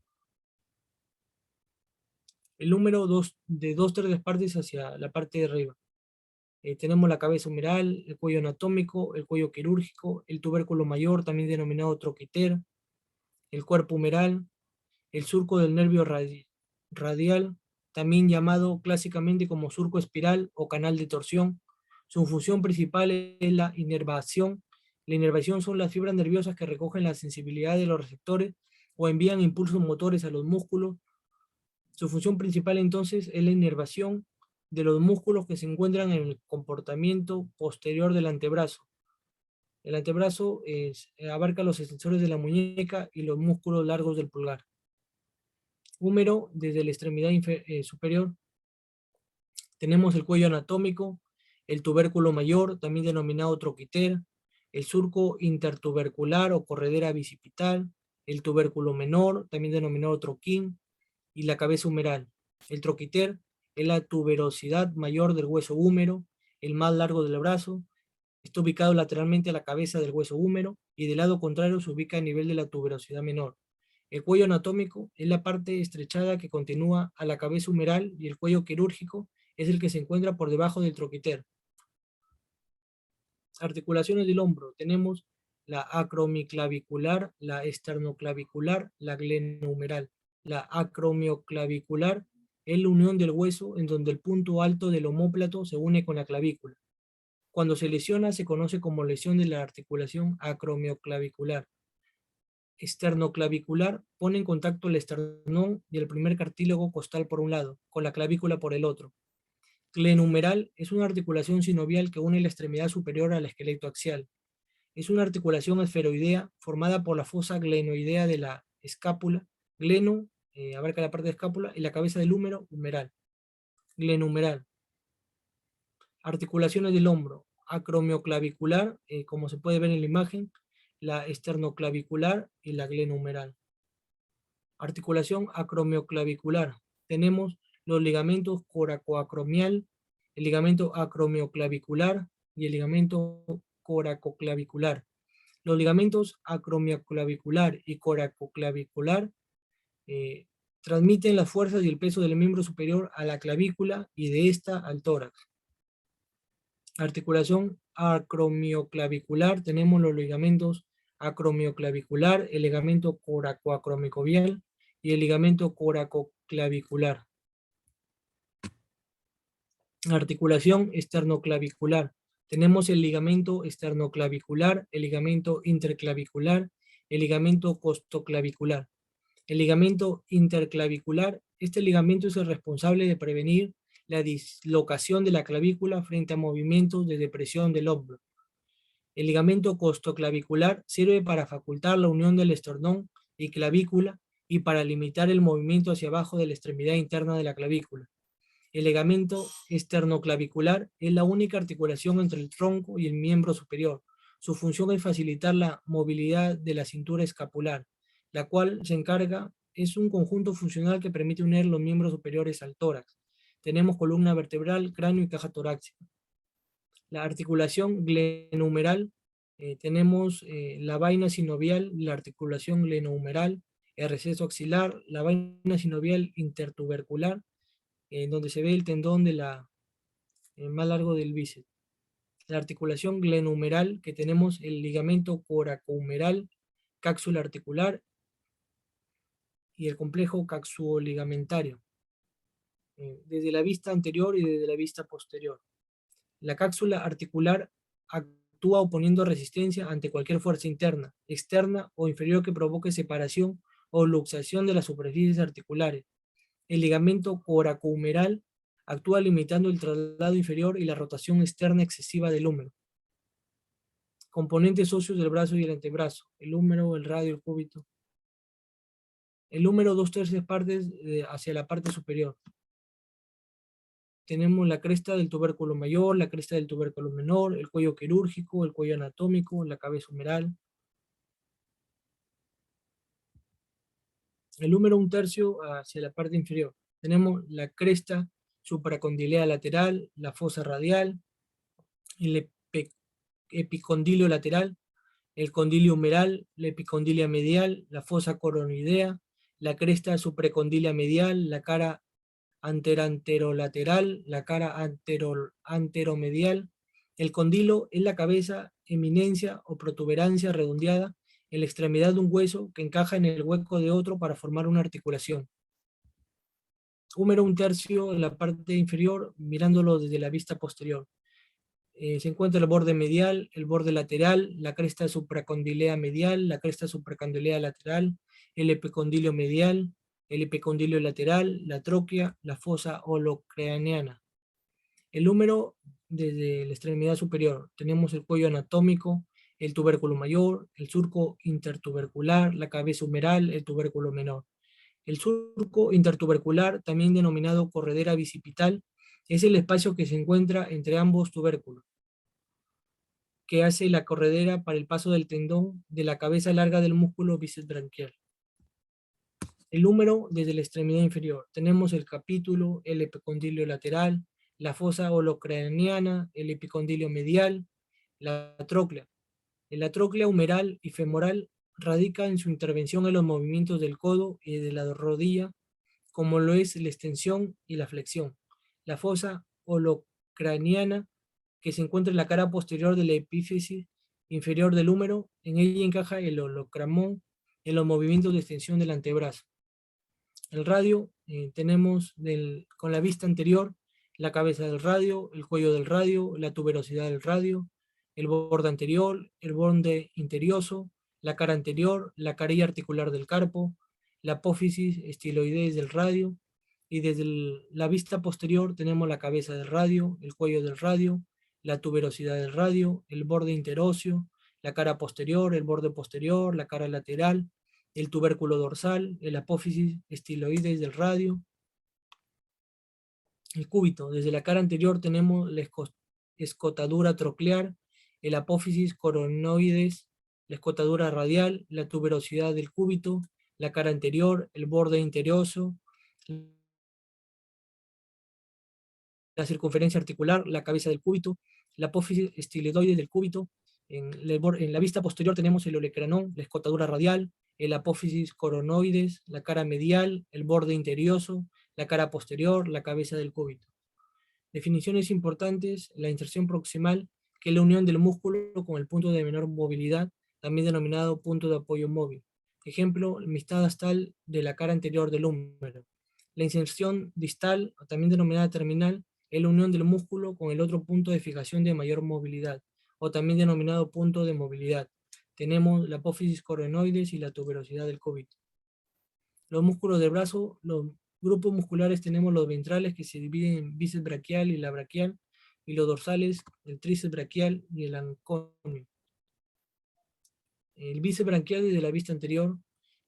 el número de 2/3 partes hacia la parte de arriba. Tenemos la cabeza humeral, el cuello anatómico, el cuello quirúrgico, el tubérculo mayor, también denominado troquiter, el cuerpo humeral, el surco del nervio radial, también llamado clásicamente como surco espiral o canal de torsión. Su función principal es la inervación. La inervación son las fibras nerviosas que recogen la sensibilidad de los receptores o envían impulsos motores a los músculos. Su función principal entonces es la inervación de los músculos que se encuentran en el comportamiento posterior del antebrazo. El antebrazo abarca los extensores de la muñeca y los músculos largos del pulgar. Húmero desde la extremidad superior. Tenemos el cuello anatómico, el tubérculo mayor, también denominado troquiter, el surco intertubercular o corredera bicipital, el tubérculo menor, también denominado troquín, y la cabeza humeral. El troquiter es la tuberosidad mayor del hueso húmero, el más largo del brazo. Está ubicado lateralmente a la cabeza del hueso húmero y del lado contrario se ubica a nivel de la tuberosidad menor. El cuello anatómico es la parte estrechada que continúa a la cabeza humeral y el cuello quirúrgico es el que se encuentra por debajo del troquiter. Articulaciones del hombro. Tenemos la acromioclavicular, la esternoclavicular, la glenohumeral. La acromioclavicular es la unión del hueso en donde el punto alto del omóplato se une con la clavícula. Cuando se lesiona se conoce como lesión de la articulación acromioclavicular. Esternoclavicular pone en contacto el esternón y el primer cartílago costal por un lado, con la clavícula por el otro. Glenohumeral es una articulación sinovial que une la extremidad superior al esqueleto axial. Es una articulación esferoidea formada por la fosa glenoidea de la escápula. Gleno abarca la parte de escápula y la cabeza del húmero, humeral. Glenohumeral. Articulaciones del hombro. Acromioclavicular, como se puede ver en la imagen, la esternoclavicular y la glenohumeral. Articulación acromioclavicular. Tenemos los ligamentos coracoacromial, el ligamento acromioclavicular y el ligamento coracoclavicular. Los ligamentos acromioclavicular y coracoclavicular transmiten las fuerzas y el peso del miembro superior a la clavícula y de esta al tórax. Articulación acromioclavicular, tenemos los ligamentos acromioclavicular, el ligamento coracoacromicovial y el ligamento coracoclavicular. Articulación esternoclavicular, tenemos el ligamento esternoclavicular, el ligamento interclavicular, el ligamento costoclavicular. El ligamento interclavicular, este ligamento es el responsable de prevenir la dislocación de la clavícula frente a movimientos de depresión del hombro. El ligamento costoclavicular sirve para facultar la unión del esternón y clavícula y para limitar el movimiento hacia abajo de la extremidad interna de la clavícula. El ligamento esternoclavicular es la única articulación entre el tronco y el miembro superior. Su función es facilitar la movilidad de la cintura escapular, la cual es un conjunto funcional que permite unir los miembros superiores al tórax. Tenemos columna vertebral, cráneo y caja torácica. La articulación glenohumeral, tenemos la vaina sinovial, la articulación glenohumeral, el receso axilar, la vaina sinovial intertubercular, donde se ve el tendón más largo del bíceps. La articulación glenohumeral, que tenemos el ligamento coracohumeral, cápsula articular y el complejo caxuoligamentario, desde la vista anterior y desde la vista posterior. La cápsula articular actúa oponiendo resistencia ante cualquier fuerza interna, externa o inferior que provoque separación o luxación de las superficies articulares. El ligamento coracohumeral actúa limitando el traslado inferior y la rotación externa excesiva del húmero. Componentes óseos del brazo y el antebrazo: el húmero, el radio, el cúbito. El húmero 2/3 partes hacia la parte superior. Tenemos la cresta del tubérculo mayor, la cresta del tubérculo menor, el cuello quirúrgico, el cuello anatómico, la cabeza humeral. El húmero 1/3 hacia la parte inferior. Tenemos la cresta supracondilea lateral, la fosa radial, el epicondilio lateral, el condilio humeral, la epicondilia medial, la fosa coronoidea, la cresta supracondilia medial, la cara anterolateral, la cara anteromedial. El condilo es la cabeza, eminencia o protuberancia redondeada en la extremidad de un hueso que encaja en el hueco de otro para formar una articulación. Húmero 1/3 en la parte inferior, mirándolo desde la vista posterior. Se encuentra el borde medial, el borde lateral, la cresta supracondilea medial, la cresta supracondilea lateral, el epicondilio medial, el epicondilio lateral, la tróquea, la fosa holocraneana. El húmero desde la extremidad superior. Tenemos el cuello anatómico, el tubérculo mayor, el surco intertubercular, la cabeza humeral, el tubérculo menor. El surco intertubercular, también denominado corredera bicipital, es el espacio que se encuentra entre ambos tubérculos, que hace la corredera para el paso del tendón de la cabeza larga del músculo bíceps branquial. El húmero desde la extremidad inferior. Tenemos el capítulo, el epicondilio lateral, la fosa holocraneana, el epicondilio medial, la tróclea. La tróclea humeral y femoral radica en su intervención en los movimientos del codo y de la rodilla, como lo es la extensión y la flexión. La fosa holocraniana, que se encuentra en la cara posterior de la epífisis inferior del húmero, en ella encaja el holocramón en los movimientos de extensión del antebrazo. El radio, tenemos con la vista anterior, la cabeza del radio, el cuello del radio, la tuberosidad del radio, el borde anterior, el borde interioso, la cara anterior, la carilla articular del carpo, la apófisis estiloides del radio, y desde la vista posterior tenemos la cabeza del radio, el cuello del radio, la tuberosidad del radio, el borde interóseo, la cara posterior, el borde posterior, la cara lateral, el tubérculo dorsal, el apófisis estiloides del radio, el cúbito. Desde la cara anterior tenemos la escotadura troclear, el apófisis coronoides, la escotadura radial, la tuberosidad del cúbito, la cara anterior, el borde interioso, la circunferencia articular, la cabeza del cúbito, la apófisis estiloides del cúbito. En la vista posterior tenemos el olecranón, la escotadura radial, el apófisis coronoides, la cara medial, el borde interioso, la cara posterior, la cabeza del cúbito. Definiciones importantes: la inserción proximal, que es la unión del músculo con el punto de menor movilidad, también denominado punto de apoyo móvil. Ejemplo, la amistad distal de la cara anterior del húmero. La inserción distal, también denominada terminal, es la unión del músculo con el otro punto de fijación de mayor movilidad, o también denominado punto de movilidad. Tenemos la apófisis coronoides y la tuberosidad del cúbito. Los músculos del brazo, los grupos musculares, tenemos los ventrales, que se dividen en bíceps braquial y la braquial, y los dorsales, el tríceps braquial y el anconio. El bíceps braquial desde la vista anterior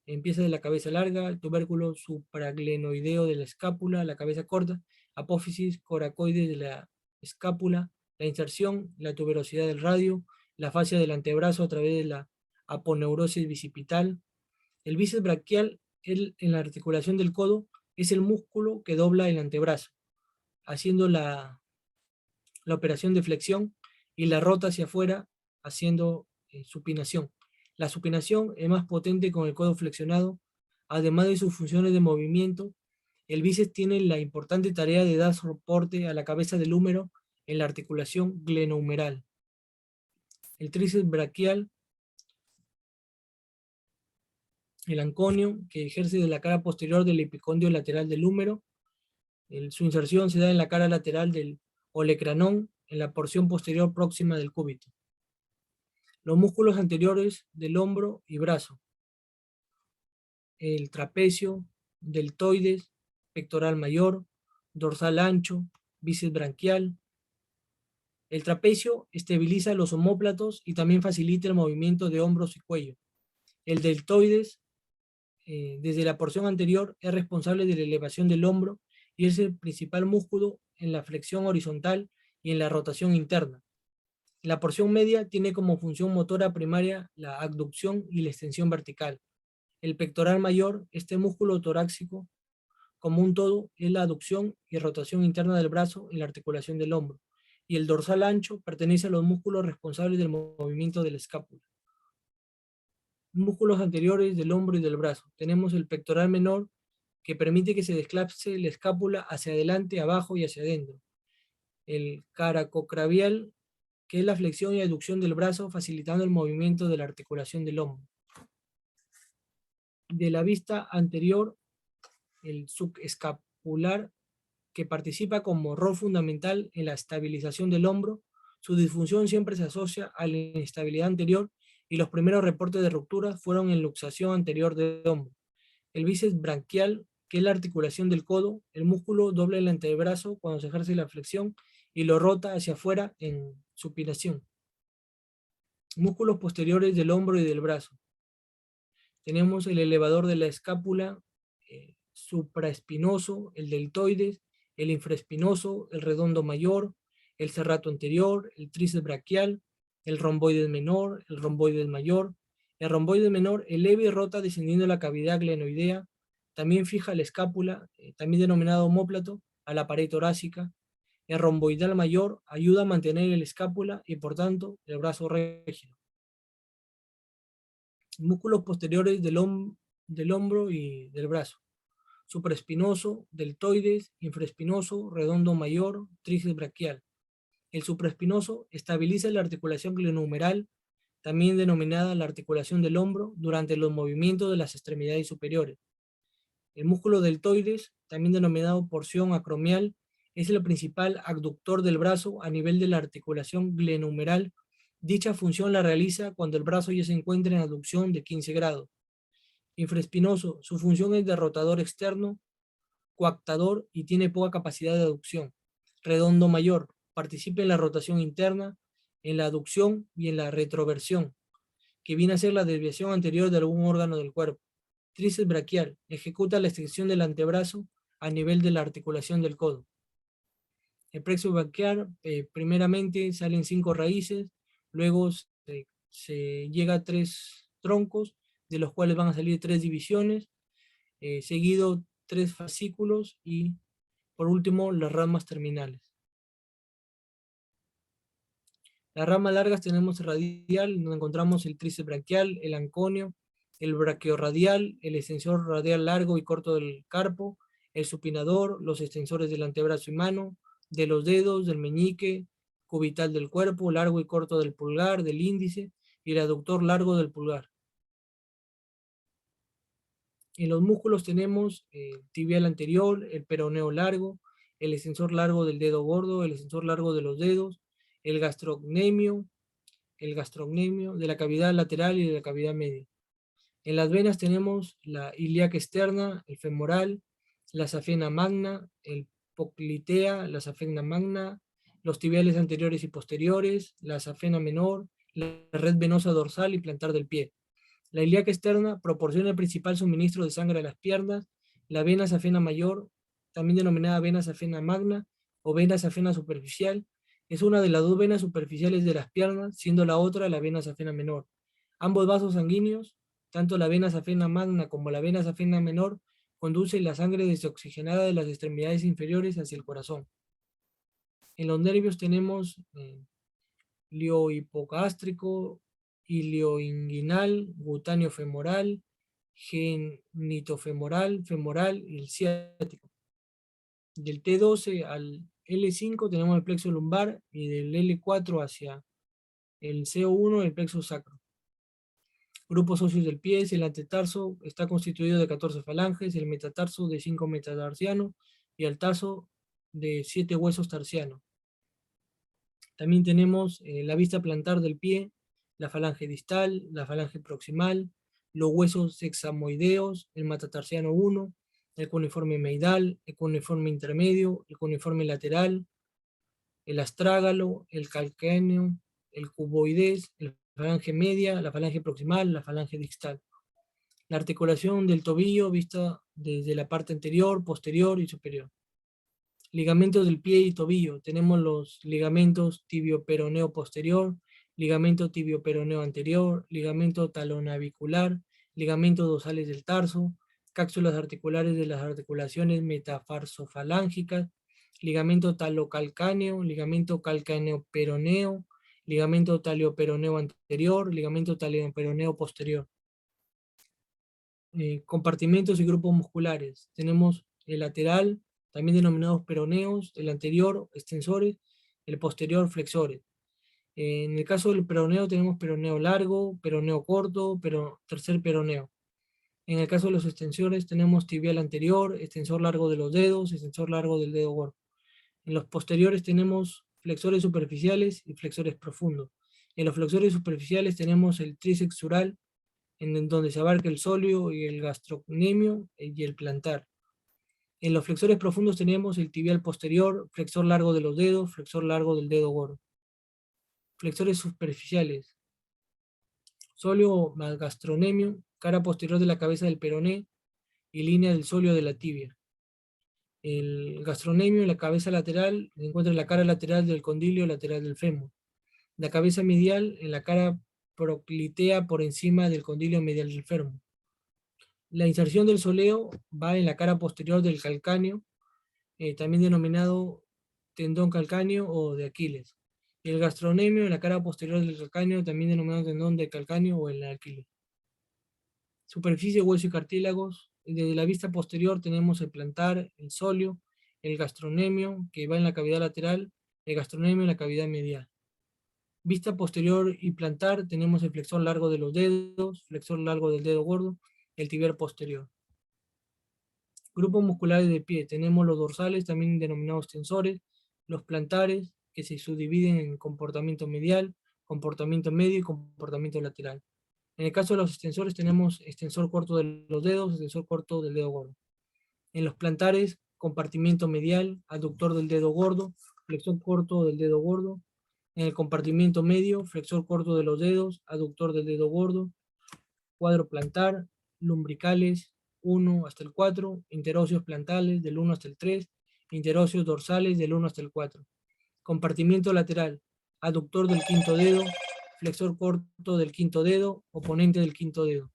empieza de la cabeza larga, el tubérculo supraglenoideo de la escápula, la cabeza corta, apófisis coracoides de la escápula, la inserción, la tuberosidad del radio, la fascia del antebrazo a través de la aponeurosis bicipital. El bíceps braquial en la articulación del codo es el músculo que dobla el antebrazo, haciendo la operación de flexión, y la rota hacia afuera haciendo supinación. La supinación es más potente con el codo flexionado. Además de sus funciones de movimiento, el bíceps tiene la importante tarea de dar soporte a la cabeza del húmero en la articulación glenohumeral. El tríceps braquial, el anconio, que ejerce de la cara posterior del epicóndilo lateral del húmero. Su inserción se da en la cara lateral del olecranón, en la porción posterior próxima del cúbito. Los músculos anteriores del hombro y brazo: el trapecio, deltoides, pectoral mayor, dorsal ancho, bíceps braquial. El trapecio estabiliza los omóplatos y también facilita el movimiento de hombros y cuello. El deltoides, desde la porción anterior, es responsable de la elevación del hombro y es el principal músculo en la flexión horizontal y en la rotación interna. La porción media tiene como función motora primaria la abducción y la extensión vertical. El pectoral mayor, este músculo torácico, como un todo, es la aducción y rotación interna del brazo en la articulación del hombro. Y el dorsal ancho pertenece a los músculos responsables del movimiento de la escápula. Músculos anteriores del hombro y del brazo. Tenemos el pectoral menor, que permite que se desplace la escápula hacia adelante, abajo y hacia adentro. El caracocravial, que es la flexión y aducción del brazo, facilitando el movimiento de la articulación del hombro. De la vista anterior, el subescapular, que participa como rol fundamental en la estabilización del hombro. Su disfunción siempre se asocia a la inestabilidad anterior y los primeros reportes de ruptura fueron en luxación anterior del hombro. El bíceps braquial, que es la articulación del codo, el músculo dobla el antebrazo cuando se ejerce la flexión y lo rota hacia afuera en supinación. Músculos posteriores del hombro y del brazo. Tenemos el elevador de la escápula, supraespinoso, el deltoides, el infraespinoso, el redondo mayor, el serrato anterior, el tríceps braquial, el romboides menor, el romboides mayor. El romboides menor eleva y rota descendiendo la cavidad glenoidea, también fija la escápula, también denominado omóplato, a la pared torácica. El romboidal mayor ayuda a mantener el escápula y por tanto el brazo rígido. Músculos posteriores del hombro y del brazo: supraespinoso, deltoides, infraespinoso, redondo mayor, tríceps braquial. El supraespinoso estabiliza la articulación glenohumeral, también denominada la articulación del hombro, durante los movimientos de las extremidades superiores. El músculo deltoides, también denominado porción acromial, es el principal abductor del brazo a nivel de la articulación glenohumeral. Dicha función la realiza cuando el brazo ya se encuentra en abducción de 15 grados. Infraespinoso, su función es de rotador externo, coaptador y tiene poca capacidad de aducción. Redondo mayor, participa en la rotación interna, en la aducción y en la retroversión, que viene a ser la desviación anterior de algún órgano del cuerpo. Tríceps braquial, ejecuta la extensión del antebrazo a nivel de la articulación del codo. El plexo braquial, primeramente salen 5 raíces, luego se llega a 3 troncos, de los cuales van a salir 3 divisiones, seguido 3 fascículos y por último las ramas terminales. Las ramas largas tenemos el radial, donde encontramos el tríceps braquial, el anconio, el braquiorradial, el extensor radial largo y corto del carpo, el supinador, los extensores del antebrazo y mano, de los dedos, del meñique, cubital del cuerpo, largo y corto del pulgar, del índice, y el aductor largo del pulgar. En los músculos tenemos el tibial anterior, el peroneo largo, el extensor largo del dedo gordo, el extensor largo de los dedos, el gastrocnemio de la cavidad lateral y de la cavidad media. En las venas tenemos la ilíaca externa, el femoral, la safena magna, el poplitea, la safena magna, los tibiales anteriores y posteriores, la safena menor, la red venosa dorsal y plantar del pie. La ilíaca externa proporciona el principal suministro de sangre a las piernas, la vena safena mayor también denominada vena safena magna o vena safena superficial. Es una de las dos venas superficiales de las piernas, siendo la otra la vena safena menor. Ambos vasos sanguíneos, tanto la vena safena magna como la vena safena menor, conducen la sangre desoxigenada de las extremidades inferiores hacia el corazón. En los nervios tenemos ilio hipogástrico, ilioinguinal, cutáneo femoral, genitofemoral, femoral y el ciático. Del T12 al L5 tenemos el plexo lumbar y del L4 hacia el CO1 el plexo sacro. Grupos óseos del pie: el antetarso está constituido de 14 falanges, el metatarso de 5 metatarsianos y el tarso de 7 huesos tarsianos. También tenemos la vista plantar del pie, la falange distal, la falange proximal, los huesos sexamoideos, el metatarsiano 1, el cuneiforme meidal, el cuneiforme intermedio, el cuneiforme lateral, el astrágalo, el calcáneo, el cuboides, la falange media, la falange proximal, la falange distal. La articulación del tobillo vista desde la parte anterior, posterior y superior. Ligamentos del pie y tobillo. Tenemos los ligamentos tibio-peroneo posterior, ligamento tibio-peroneo anterior, ligamento talonavicular, ligamentos dorsales del tarso, cápsulas articulares de las articulaciones metatarsofalángicas, ligamento talocalcáneo, ligamento calcáneo-peroneo, ligamento talioperoneo anterior, ligamento talioperoneo posterior. Compartimentos y grupos musculares. Tenemos el lateral, también denominados peroneos, el anterior, extensores, el posterior, flexores. En el caso del peroneo tenemos peroneo largo, peroneo corto, tercer peroneo. En el caso de los extensores tenemos tibial anterior, extensor largo de los dedos, extensor largo del dedo gordo. En los posteriores tenemos flexores superficiales y flexores profundos. En los flexores superficiales tenemos el tríceps sural, en donde se abarca el sóleo y el gastrocnemio y el plantar. En los flexores profundos tenemos el tibial posterior, flexor largo de los dedos, flexor largo del dedo gordo. Flexores superficiales: sóleo más gastronemio, cara posterior de la cabeza del peroné y línea del sóleo de la tibia. El gastronemio en la cabeza lateral se encuentra en la cara lateral del condilio lateral del fémur. La cabeza medial en la cara proclitea por encima del condilio medial del fémur. La inserción del sóleo va en la cara posterior del calcáneo, también denominado tendón calcáneo o de Aquiles. Y el gastronemio en la cara posterior del calcáneo, también denominado tendón de calcáneo o el Aquiles. Superficie, hueso y cartílagos. Desde la vista posterior tenemos el plantar, el sóleo, el gastronemio que va en la cavidad lateral, el gastronemio en la cavidad medial. Vista posterior y plantar tenemos el flexor largo de los dedos, flexor largo del dedo gordo, el tibial posterior. Grupos musculares de pie. Tenemos los dorsales, también denominados tensores, los plantares, que se subdividen en comportamiento medial, comportamiento medio y comportamiento lateral. En el caso de los extensores tenemos extensor corto de los dedos, extensor corto del dedo gordo. En los plantares, compartimiento medial, aductor del dedo gordo, flexor corto del dedo gordo. En el compartimiento medio, flexor corto de los dedos, aductor del dedo gordo. Cuadro plantar, lumbricales 1 hasta el 4, interóseos plantales del 1 hasta el 3, interóseos dorsales del 1 hasta el 4. Compartimiento lateral, aductor del quinto dedo, flexor corto del quinto dedo, oponente del quinto dedo.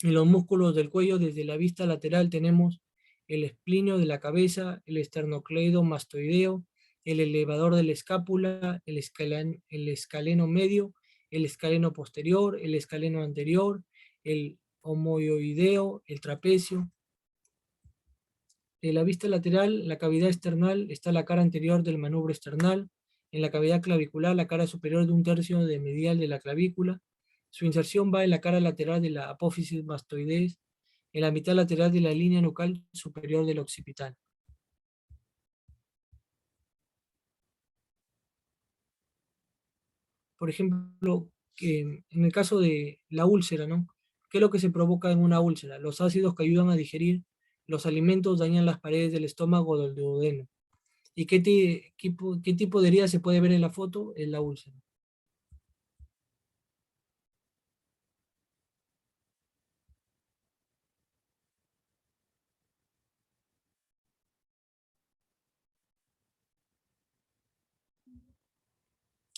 En los músculos del cuello, desde la vista lateral, tenemos el esplinio de la cabeza, el esternocleidomastoideo, el elevador de la escápula, el escaleno medio, el escaleno posterior, el escaleno anterior, el homoioideo, el trapecio. En la vista lateral, la cavidad esternal, está la cara anterior del manubrio esternal. En la cavidad clavicular, la cara superior de un tercio de medial de la clavícula. Su inserción va en la cara lateral de la apófisis mastoides, en la mitad lateral de la línea nucal superior del occipital. Por ejemplo, en el caso de la úlcera, ¿no? ¿Qué es lo que se provoca en una úlcera? Los ácidos que ayudan a digerir los alimentos dañan las paredes del estómago o del duodeno. ¿Y qué tipo de herida se puede ver en la foto? En la úlcera.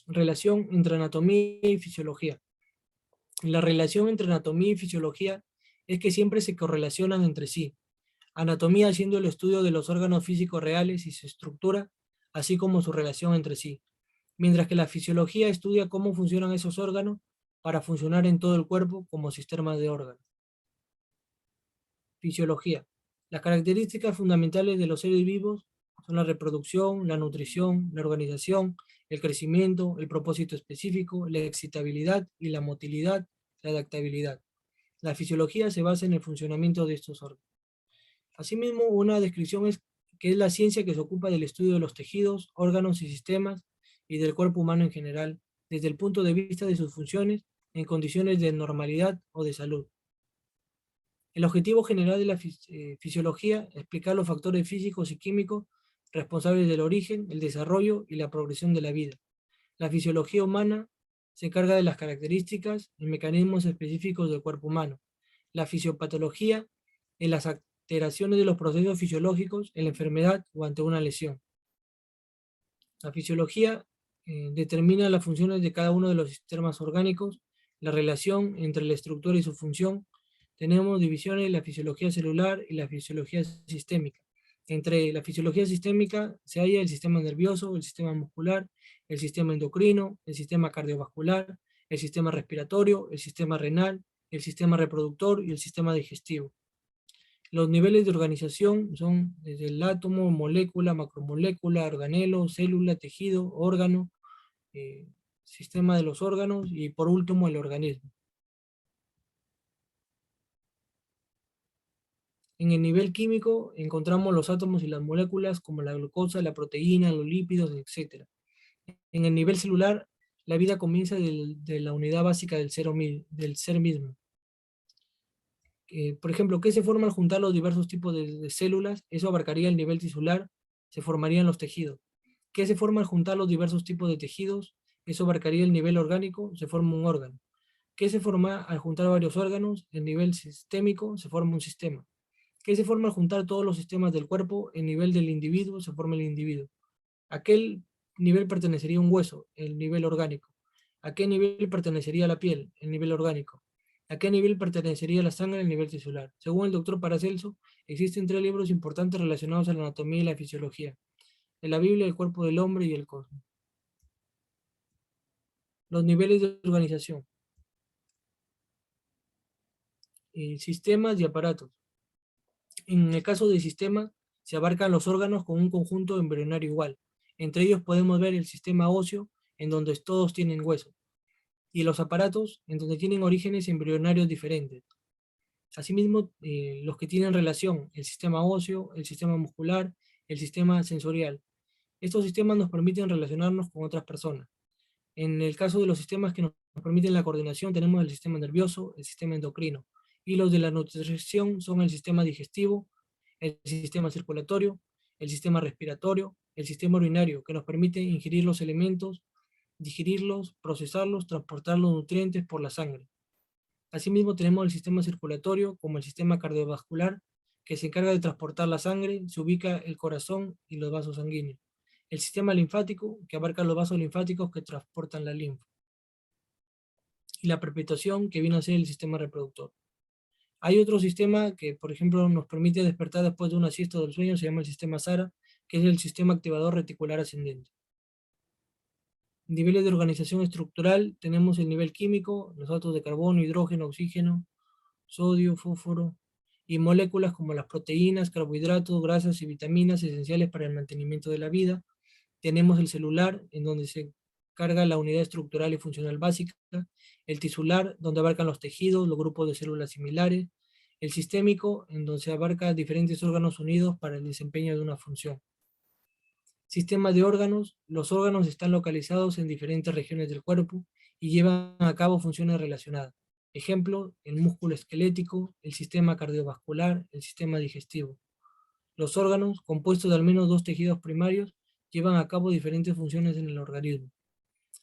Relación entre anatomía y fisiología. La relación entre anatomía y fisiología es que siempre se correlacionan entre sí. Anatomía siendo el estudio de los órganos físicos reales y su estructura, así como su relación entre sí, mientras que la fisiología estudia cómo funcionan esos órganos para funcionar en todo el cuerpo como sistema de órganos. Fisiología. Las características fundamentales de los seres vivos son la reproducción, la nutrición, la organización, el crecimiento, el propósito específico, la excitabilidad y la motilidad, la adaptabilidad. La fisiología se basa en el funcionamiento de estos órganos. Asimismo, una descripción es que es la ciencia que se ocupa del estudio de los tejidos, órganos y sistemas y del cuerpo humano en general, desde el punto de vista de sus funciones en condiciones de normalidad o de salud. El objetivo general de la fisiología es explicar los factores físicos y químicos responsables del origen, el desarrollo y la progresión de la vida. La fisiología humana se encarga de las características y mecanismos específicos del cuerpo humano. La fisiopatología en las alteraciones de los procesos fisiológicos en la enfermedad o ante una lesión. La fisiología determina las funciones de cada uno de los sistemas orgánicos, la relación entre la estructura y su función. Tenemos divisiones, la fisiología celular y la fisiología sistémica. Entre la fisiología sistémica se halla el sistema nervioso, el sistema muscular, el sistema endocrino, el sistema cardiovascular, el sistema respiratorio, el sistema renal, el sistema reproductor y el sistema digestivo. Los niveles de organización son desde el átomo, molécula, macromolécula, organelo, célula, tejido, órgano, sistema de los órganos y por último el organismo. En el nivel químico encontramos los átomos y las moléculas como la glucosa, la proteína, los lípidos, etc. En el nivel celular, la vida comienza de la unidad básica del ser mismo. Por ejemplo, ¿qué se forma al juntar los diversos tipos de células? Eso abarcaría el nivel tisular, se formarían los tejidos. ¿Qué se forma al juntar los diversos tipos de tejidos? Eso abarcaría el nivel orgánico, se forma un órgano. ¿Qué se forma al juntar varios órganos? El nivel sistémico, se forma un sistema. ¿Qué se forma al juntar todos los sistemas del cuerpo? El nivel del individuo, se forma el individuo. ¿A qué nivel pertenecería un hueso? El nivel orgánico. ¿A qué nivel pertenecería la piel? El nivel orgánico. ¿A qué nivel pertenecería la sangre? El nivel tisular. Según el doctor Paracelso, existen 3 libros importantes relacionados a la anatomía y la fisiología. En la Biblia, el cuerpo del hombre y el cosmos. Los niveles de organización. Sistemas y aparatos. En el caso de sistemas, se abarcan los órganos con un conjunto embrionario igual. Entre ellos podemos ver el sistema óseo, en donde todos tienen hueso, y los aparatos, en donde tienen orígenes embrionarios diferentes. Asimismo, los que tienen relación, el sistema óseo, el sistema muscular, el sistema sensorial. Estos sistemas nos permiten relacionarnos con otras personas. En el caso de los sistemas que nos permiten la coordinación, tenemos el sistema nervioso, el sistema endocrino, y los de la nutrición son el sistema digestivo, el sistema circulatorio, el sistema respiratorio, el sistema urinario, que nos permite ingerir los elementos, digerirlos, procesarlos, transportar los nutrientes por la sangre. Asimismo tenemos el sistema circulatorio como el sistema cardiovascular, que se encarga de transportar la sangre, se ubica el corazón y los vasos sanguíneos. El sistema linfático, que abarca los vasos linfáticos que transportan la linfa. Y la perpetuación, que viene a ser el sistema reproductor. Hay otro sistema que, por ejemplo, nos permite despertar después de una siesta del sueño, se llama el sistema SARA, que es el sistema activador reticular ascendente. Niveles de organización estructural, tenemos el nivel químico, los átomos de carbono, hidrógeno, oxígeno, sodio, fósforo, y moléculas como las proteínas, carbohidratos, grasas y vitaminas esenciales para el mantenimiento de la vida. Tenemos el celular, en donde se carga la unidad estructural y funcional básica, el tisular, donde abarcan los tejidos, los grupos de células similares, el sistémico, en donde se abarca diferentes órganos unidos para el desempeño de una función. Sistema de órganos, los órganos están localizados en diferentes regiones del cuerpo y llevan a cabo funciones relacionadas. Ejemplo, el músculo esquelético, el sistema cardiovascular, el sistema digestivo. Los órganos, compuestos de al menos 2 tejidos primarios, llevan a cabo diferentes funciones en el organismo.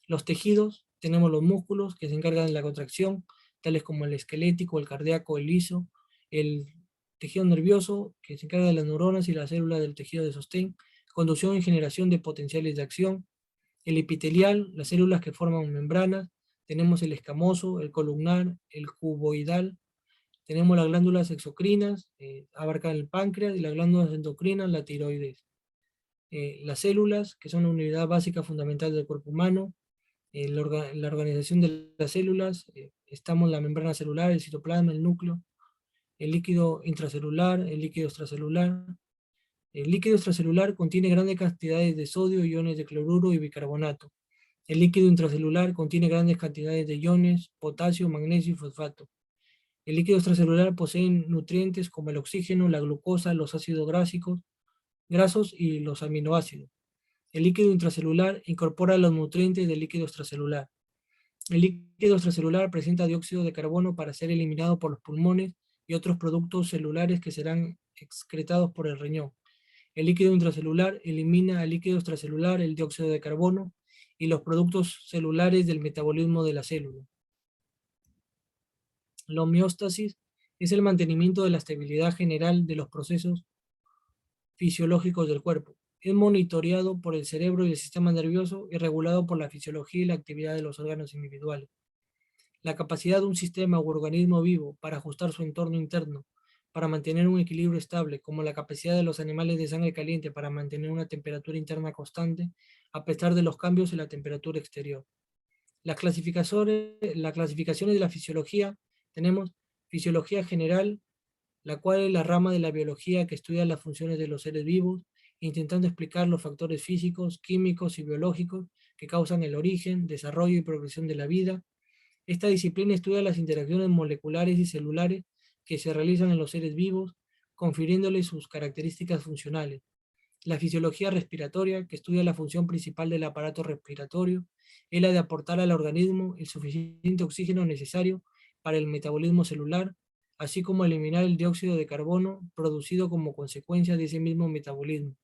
Los tejidos, tenemos los músculos que se encargan de la contracción, tales como el esquelético, el cardíaco, el liso, el tejido nervioso, que se encarga de las neuronas y las células del tejido de sostén, conducción y generación de potenciales de acción, El epitelial, las células que forman membranas. Tenemos el escamoso, el columnar, el cuboidal. Tenemos las glándulas exocrinas, abarcan el páncreas, y las glándulas endocrinas, la tiroides. Las células, que son la unidad básica fundamental del cuerpo humano. La organización de las células, estamos en la membrana celular, el citoplasma, el núcleo, el líquido intracelular, el líquido extracelular. El líquido extracelular contiene grandes cantidades de sodio, iones de cloruro y bicarbonato. El líquido intracelular contiene grandes cantidades de iones, potasio, magnesio y fosfato. El líquido extracelular posee nutrientes como el oxígeno, la glucosa, los ácidos grasos y los aminoácidos. El líquido intracelular incorpora los nutrientes del líquido extracelular. El líquido extracelular presenta dióxido de carbono para ser eliminado por los pulmones y otros productos celulares que serán excretados por el riñón. El líquido intracelular elimina al líquido extracelular, el dióxido de carbono y los productos celulares del metabolismo de la célula. La homeostasis es el mantenimiento de la estabilidad general de los procesos fisiológicos del cuerpo. Es monitoreado por el cerebro y el sistema nervioso y regulado por la fisiología y la actividad de los órganos individuales. La capacidad de un sistema u organismo vivo para ajustar su entorno interno, para mantener un equilibrio estable, como la capacidad de los animales de sangre caliente para mantener una temperatura interna constante, a pesar de los cambios en la temperatura exterior. Las clasificaciones de la fisiología, tenemos fisiología general, la cual es la rama de la biología que estudia las funciones de los seres vivos, intentando explicar los factores físicos, químicos y biológicos que causan el origen, desarrollo y progresión de la vida. Esta disciplina estudia las interacciones moleculares y celulares que se realizan en los seres vivos, confiriéndoles sus características funcionales. La fisiología respiratoria, que estudia la función principal del aparato respiratorio, es la de aportar al organismo el suficiente oxígeno necesario para el metabolismo celular, así como eliminar el dióxido de carbono producido como consecuencia de ese mismo metabolismo.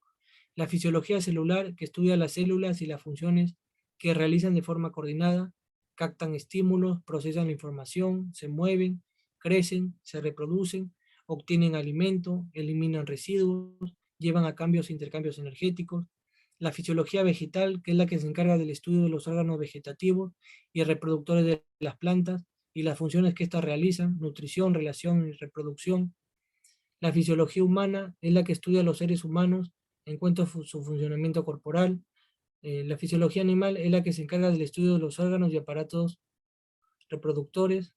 La fisiología celular, que estudia las células y las funciones que realizan de forma coordinada, captan estímulos, procesan la información, se mueven, crecen, se reproducen, obtienen alimento, eliminan residuos, llevan a cambios e intercambios energéticos. La fisiología vegetal, que es la que se encarga del estudio de los órganos vegetativos y reproductores de las plantas y las funciones que éstas realizan, nutrición, relación y reproducción. La fisiología humana es la que estudia a los seres humanos en cuanto a su funcionamiento corporal. La fisiología animal es la que se encarga del estudio de los órganos y aparatos reproductores.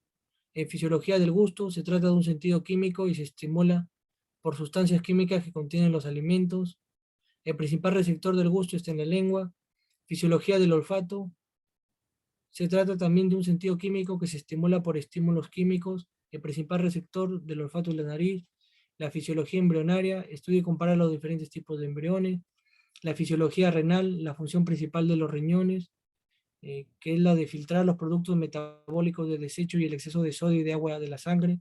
Fisiología del gusto, se trata de un sentido químico y se estimula por sustancias químicas que contienen los alimentos. El principal receptor del gusto está en la lengua. Fisiología del olfato, se trata también de un sentido químico que se estimula por estímulos químicos. El principal receptor del olfato es la nariz. La fisiología embrionaria, estudia y compara los diferentes tipos de embriones. La fisiología renal, la función principal de los riñones, que es la de filtrar los productos metabólicos de desecho y el exceso de sodio y de agua de la sangre,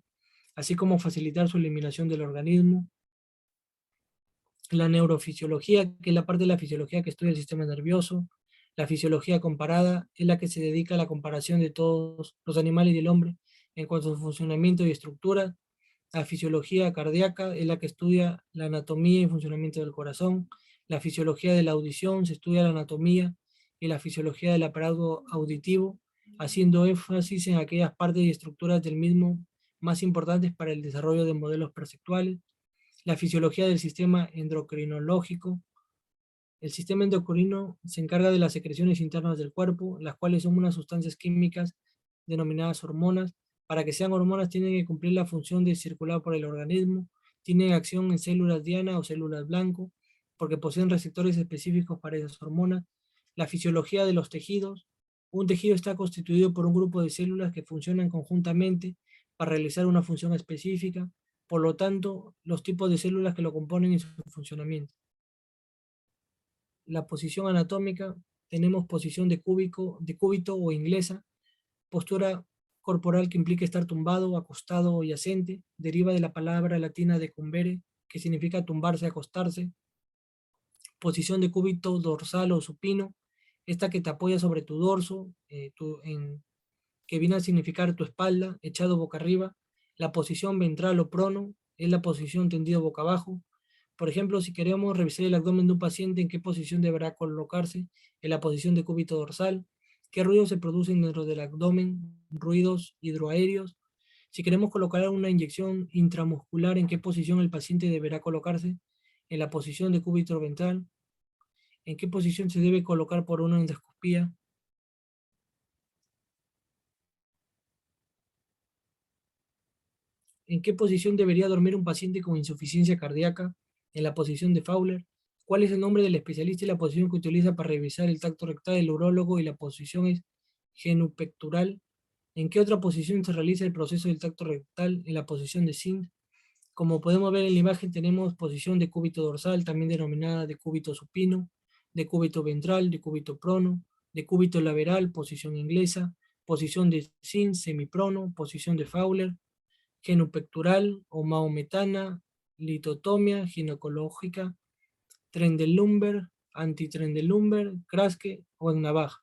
así como facilitar su eliminación del organismo. La neurofisiología, que es la parte de la fisiología que estudia el sistema nervioso. La fisiología comparada es la que se dedica a la comparación de todos los animales y el hombre en cuanto a su funcionamiento y estructura. La fisiología cardíaca es la que estudia la anatomía y funcionamiento del corazón. La fisiología de la audición, se estudia la anatomía y la fisiología del aparato auditivo, haciendo énfasis en aquellas partes y estructuras del mismo más importantes para el desarrollo de modelos perceptuales. La fisiología del sistema endocrinológico. El sistema endocrino se encarga de las secreciones internas del cuerpo, las cuales son unas sustancias químicas denominadas hormonas. Para que sean hormonas tienen que cumplir la función de circular por el organismo, tienen acción en células diana o células blanco, porque poseen receptores específicos para esas hormonas. La fisiología de los tejidos. Un tejido está constituido por un grupo de células que funcionan conjuntamente para realizar una función específica, por lo tanto, los tipos de células que lo componen y su funcionamiento. La posición anatómica, tenemos posición de cúbito o inglesa, postura corporal que implica estar tumbado, acostado o yacente, deriva de la palabra latina decumbere, que significa tumbarse, acostarse. Posición de cúbito dorsal o supino, esta que te apoya sobre tu dorso, que viene a significar tu espalda, echado boca arriba. La posición ventral o prono es la posición tendido boca abajo. Por ejemplo, si queremos revisar el abdomen de un paciente, ¿en qué posición deberá colocarse? En la posición de cúbito dorsal. ¿Qué ruidos se producen dentro del abdomen? Ruidos hidroaéreos. Si queremos colocar una inyección intramuscular, ¿en qué posición el paciente deberá colocarse? En la posición de cúbito ventral. ¿En qué posición se debe colocar por una endoscopía? ¿En qué posición debería dormir un paciente con insuficiencia cardíaca? En la posición de Fowler. ¿Cuál es el nombre del especialista y la posición que utiliza para revisar el tacto rectal del urólogo? Y la posición es genupectoral. ¿En qué otra posición se realiza el proceso del tacto rectal? En la posición de Sind. Como podemos ver en la imagen, tenemos posición de cúbito dorsal, también denominada de cúbito supino, de cúbito ventral, de cúbito prono, de cúbito lateral, posición inglesa, posición de Sind, semiprono, posición de Fowler, genupectoral o maometana, litotomia ginecológica, Trendelenburg, antitrendelenburg, Kraske o en navaja.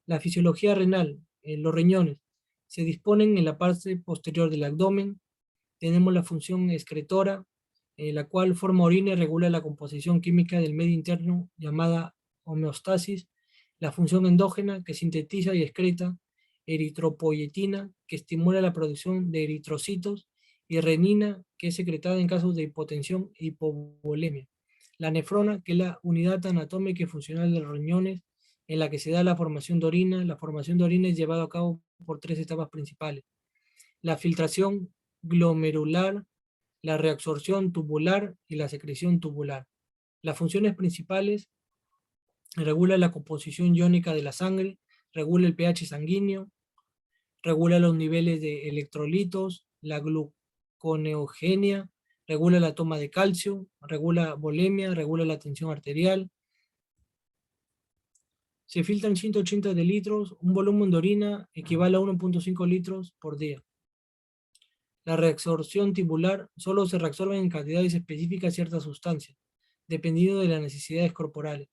La fisiología renal, los riñones, se disponen en la parte posterior del abdomen. Tenemos la función excretora, la cual forma orina y regula la composición química del medio interno llamada homeostasis. La función endógena, que sintetiza y excreta eritropoyetina, que estimula la producción de eritrocitos, y renina, que es secretada en casos de hipotensión e hipovolemia. La nefrona, que es la unidad anatómica y funcional de los riñones, en la que se da la formación de orina. La formación de orina es llevada a cabo por tres etapas principales: la filtración glomerular, la reabsorción tubular y la secreción tubular. Las funciones principales: regula la composición iónica de la sangre, regula el pH sanguíneo, regula los niveles de electrolitos, la gluconeogenia, regula la toma de calcio, regula volemia, regula la tensión arterial. Se filtran 180 de litros, un volumen de orina equivale a 1.5 litros por día. La reabsorción tubular: solo se reabsorben en cantidades específicas ciertas sustancias, dependiendo de las necesidades corporales.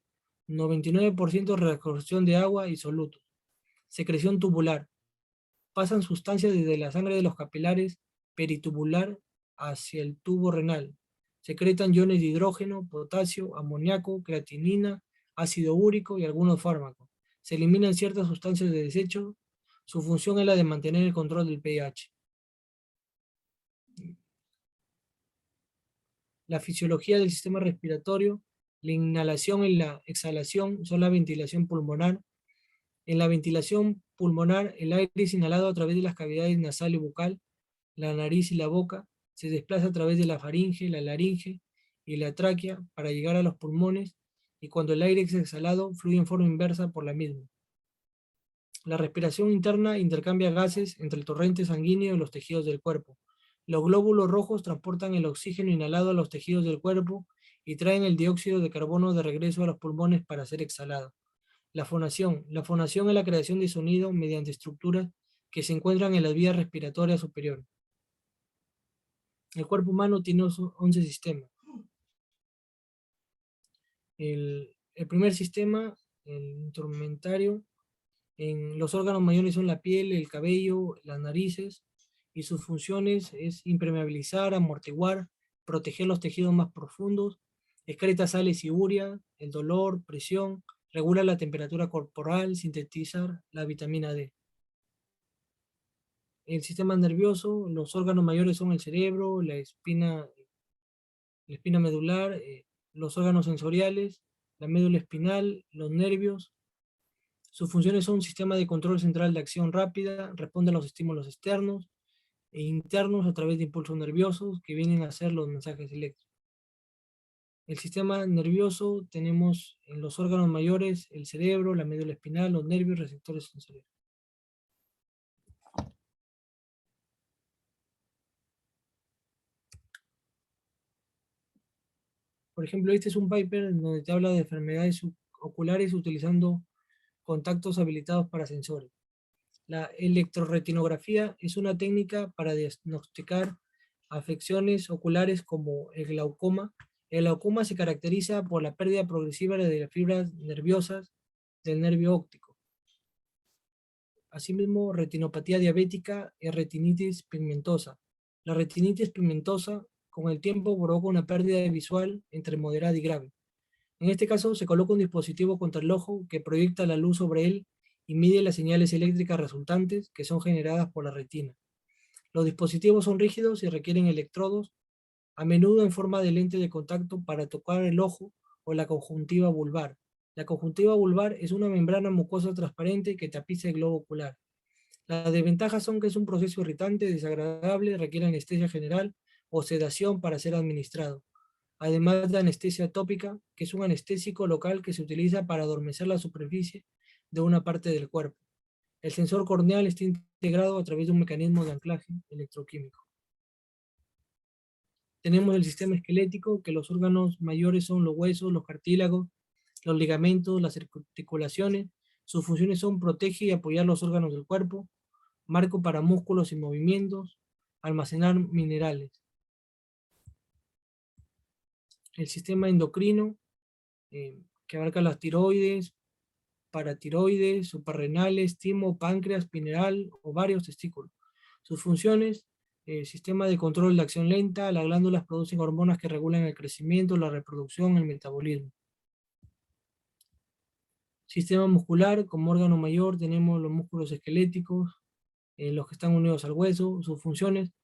99% reabsorción de agua y solutos. Secreción tubular: pasan sustancias desde la sangre de los capilares peritubular hacia el tubo renal. Secretan iones de hidrógeno, potasio, amoníaco, creatinina, ácido úrico y algunos fármacos. Se eliminan ciertas sustancias de desecho. Su función es la de mantener el control del pH. La fisiología del sistema respiratorio: la inhalación y la exhalación son la ventilación pulmonar. En la ventilación pulmonar, el aire es inhalado a través de las cavidades nasal y bucal, la nariz y la boca, se desplaza a través de la faringe, la laringe y la tráquea para llegar a los pulmones, y cuando el aire es exhalado, fluye en forma inversa por la misma. La respiración interna intercambia gases entre el torrente sanguíneo y los tejidos del cuerpo. Los glóbulos rojos transportan el oxígeno inhalado a los tejidos del cuerpo y traen el dióxido de carbono de regreso a los pulmones para ser exhalado. La fonación. La fonación es la creación de sonido mediante estructuras que se encuentran en las vías respiratorias superiores. El cuerpo humano tiene 11 sistemas. El primer sistema, el instrumentario, en los órganos mayores son la piel, el cabello, las narices, y sus funciones es impermeabilizar, amortiguar, proteger los tejidos más profundos, excreta sales y urea, el dolor, presión, regula la temperatura corporal, sintetizar la vitamina D. El sistema nervioso, los órganos mayores son el cerebro, la espina medular, los órganos sensoriales, la médula espinal, los nervios. Sus funciones son un sistema de control central de acción rápida, responde a los estímulos externos e internos a través de impulsos nerviosos que vienen a ser los mensajes eléctricos. El sistema nervioso tenemos en los órganos mayores el cerebro, la médula espinal, los nervios, receptores sensoriales. Por ejemplo, este es un paper donde te habla de enfermedades oculares utilizando contactos habilitados para sensores. La electroretinografía es una técnica para diagnosticar afecciones oculares como el glaucoma. El glaucoma se caracteriza por la pérdida progresiva de las fibras nerviosas del nervio óptico. Asimismo, retinopatía diabética y retinitis pigmentosa. La retinitis pigmentosa con el tiempo provoca una pérdida visual entre moderada y grave. En este caso, se coloca un dispositivo contra el ojo que proyecta la luz sobre él y mide las señales eléctricas resultantes que son generadas por la retina. Los dispositivos son rígidos y requieren electrodos, a menudo en forma de lente de contacto para tocar el ojo o la conjuntiva vulvar. La conjuntiva vulvar es una membrana mucosa transparente que tapiza el globo ocular. Las desventajas son que es un proceso irritante, desagradable, requiere anestesia general o sedación para ser administrado, además de anestesia tópica, que es un anestésico local que se utiliza para adormecer la superficie de una parte del cuerpo. El sensor corneal está integrado a través de un mecanismo de anclaje electroquímico. Tenemos el sistema esquelético, que los órganos mayores son los huesos, los cartílagos, los ligamentos, las articulaciones. Sus funciones son proteger y apoyar los órganos del cuerpo, marco para músculos y movimientos, almacenar minerales. El sistema endocrino, que abarca las tiroides, paratiroides, suprarrenales, timo, páncreas, pineal, ovarios, testículos. Sus funciones: sistema de control de acción lenta, las glándulas producen hormonas que regulan el crecimiento, la reproducción, el metabolismo. Sistema muscular, como órgano mayor tenemos los músculos esqueléticos, los que están unidos al hueso. Sus funciones: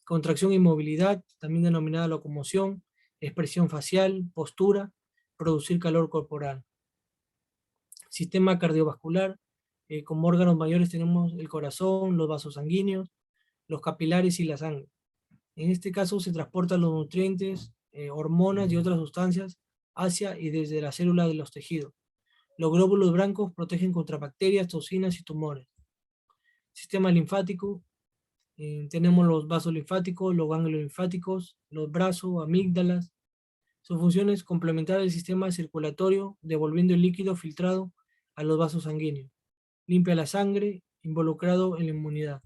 contracción y movilidad, también denominada locomoción, expresión facial, postura, producir calor corporal. Sistema cardiovascular, como órganos mayores tenemos el corazón, los vasos sanguíneos, los capilares y la sangre. En este caso se transportan los nutrientes, hormonas y otras sustancias hacia y desde la célula de los tejidos. Los glóbulos blancos protegen contra bacterias, toxinas y tumores. Sistema linfático, tenemos los vasos linfáticos, los ganglios linfáticos, los brazos, amígdalas. Su función es complementar el sistema circulatorio, devolviendo el líquido filtrado a los vasos sanguíneos. Limpia la sangre, involucrado en la inmunidad.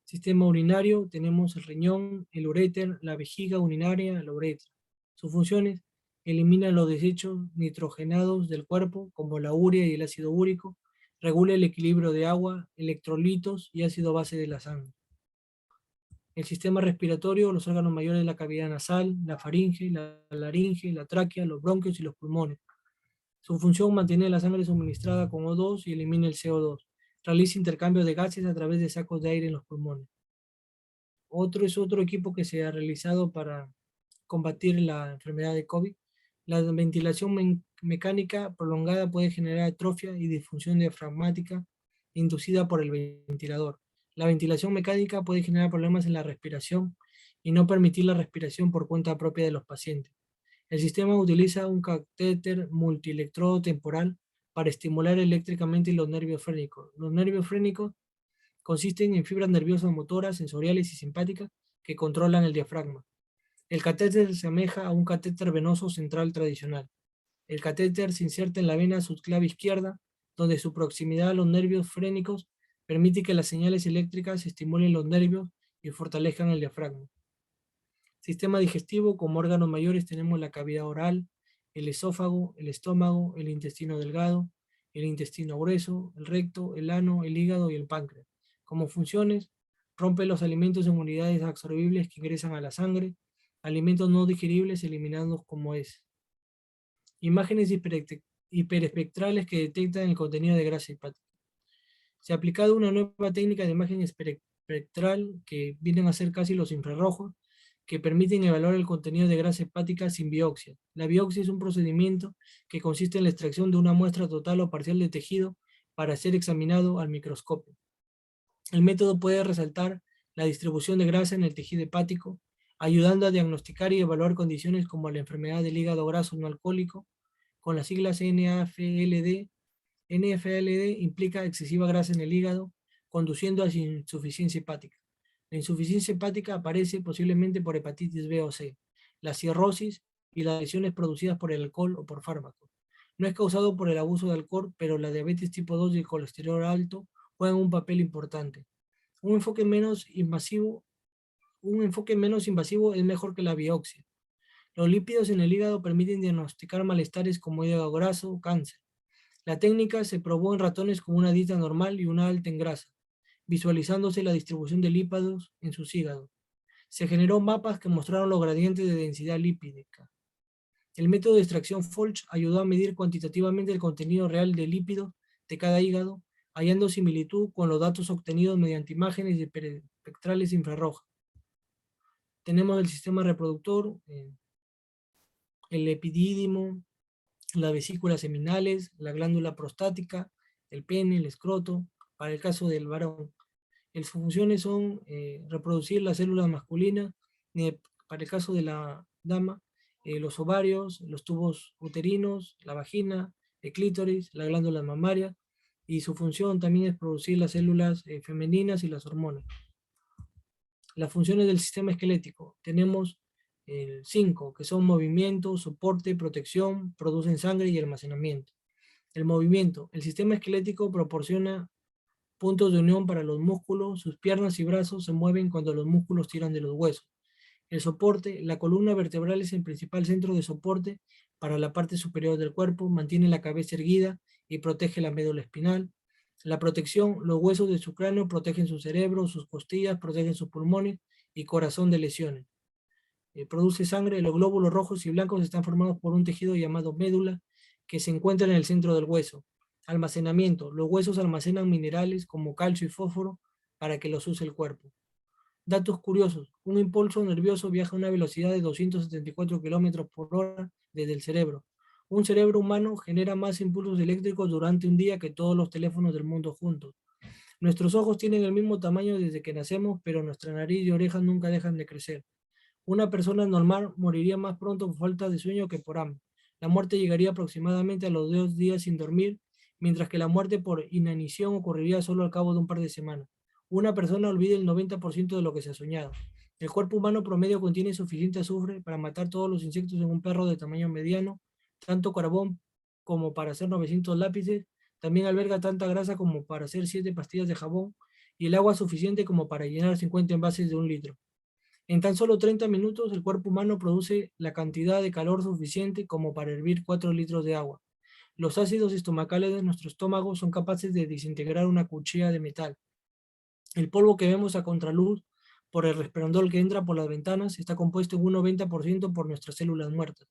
Sistema urinario, tenemos el riñón, el uréter, la vejiga urinaria, la uretra. Sus funciones: elimina los desechos nitrogenados del cuerpo, como la urea y el ácido úrico, regula el equilibrio de agua, electrolitos y ácido base de la sangre. El sistema respiratorio, los órganos mayores de la cavidad nasal, la faringe, la laringe, la tráquea, los bronquios y los pulmones. Su función: mantener la sangre suministrada con O2 y elimina el CO2. Realiza intercambio de gases a través de sacos de aire en los pulmones. Otro equipo que se ha realizado para combatir la enfermedad de COVID. La ventilación mecánica prolongada puede generar atrofia y disfunción diafragmática inducida por el ventilador. La ventilación mecánica puede generar problemas en la respiración y no permitir la respiración por cuenta propia de los pacientes. El sistema utiliza un catéter multielectrodo temporal para estimular eléctricamente los nervios frénicos. Los nervios frénicos consisten en fibras nerviosas motoras, sensoriales y simpáticas que controlan el diafragma. El catéter se asemeja a un catéter venoso central tradicional. El catéter se inserta en la vena subclave izquierda, donde su proximidad a los nervios frénicos permite que las señales eléctricas estimulen los nervios y fortalezcan el diafragma. Sistema digestivo, como órganos mayores tenemos la cavidad oral, el esófago, el estómago, el intestino delgado, el intestino grueso, el recto, el ano, el hígado y el páncreas. Como funciones: rompe los alimentos en unidades absorbibles que ingresan a la sangre, alimentos no digeribles eliminados como es. Imágenes hiperespectrales que detectan el contenido de grasa hepática. Se ha aplicado una nueva técnica de imagen espectral que vienen a ser casi los infrarrojos, que permiten evaluar el contenido de grasa hepática sin biopsia. La biopsia es un procedimiento que consiste en la extracción de una muestra total o parcial de tejido para ser examinado al microscopio. El método puede resaltar la distribución de grasa en el tejido hepático, ayudando a diagnosticar y evaluar condiciones como la enfermedad del hígado graso no alcohólico, con las siglas NAFLD. NAFLD implica excesiva grasa en el hígado, conduciendo a insuficiencia hepática. La insuficiencia hepática aparece posiblemente por hepatitis B o C, la cirrosis y las lesiones producidas por el alcohol o por fármacos. No es causado por el abuso de alcohol, pero la diabetes tipo 2 y el colesterol alto juegan un papel importante. Un enfoque menos invasivo es mejor que la biopsia. Los lípidos en el hígado permiten diagnosticar malestares como hígado graso o cáncer. La técnica se probó en ratones con una dieta normal y una alta en grasa, visualizándose la distribución de lípidos en sus hígados. Se generó mapas que mostraron los gradientes de densidad lipídica. El método de extracción Folch ayudó a medir cuantitativamente el contenido real de lípidos de cada hígado, hallando similitud con los datos obtenidos mediante imágenes espectrales infrarrojas. Tenemos el sistema reproductor, el epidídimo, las vesículas seminales, la glándula prostática, el pene, el escroto, para el caso del varón. Sus funciones son reproducir las células masculinas, para el caso de la dama, los ovarios, los tubos uterinos, la vagina, el clítoris, la glándula mamaria, y su función también es producir las células femeninas y las hormonas. Las funciones del sistema esquelético. Tenemos 5, que son movimiento, soporte, protección, producen sangre y almacenamiento. El movimiento. El sistema esquelético proporciona puntos de unión para los músculos. Sus piernas y brazos se mueven cuando los músculos tiran de los huesos. El soporte. La columna vertebral es el principal centro de soporte para la parte superior del cuerpo, mantiene la cabeza erguida y protege la médula espinal. La protección. Los huesos de su cráneo protegen su cerebro, sus costillas, protegen sus pulmones y corazón de lesiones. Produce sangre. Los glóbulos rojos y blancos están formados por un tejido llamado médula que se encuentra en el centro del hueso. Almacenamiento. Los huesos almacenan minerales como calcio y fósforo para que los use el cuerpo. Datos curiosos. Un impulso nervioso viaja a una velocidad de 274 km por hora desde el cerebro. Un cerebro humano genera más impulsos eléctricos durante un día que todos los teléfonos del mundo juntos. Nuestros ojos tienen el mismo tamaño desde que nacemos, pero nuestra nariz y orejas nunca dejan de crecer. Una persona normal moriría más pronto por falta de sueño que por hambre. La muerte llegaría aproximadamente a los 2 días sin dormir, mientras que la muerte por inanición ocurriría solo al cabo de un par de semanas. Una persona olvida el 90% de lo que se ha soñado. El cuerpo humano promedio contiene suficiente azufre para matar todos los insectos en un perro de tamaño mediano, tanto carbón como para hacer 900 lápices. También alberga tanta grasa como para hacer 7 pastillas de jabón, y el agua suficiente como para llenar 50 envases de 1 litro. En tan solo 30 minutos, el cuerpo humano produce la cantidad de calor suficiente como para hervir 4 litros de agua. Los ácidos estomacales de nuestro estómago son capaces de desintegrar una cuchilla de metal. El polvo que vemos a contraluz por el resplandor que entra por las ventanas está compuesto en un 90% por nuestras células muertas.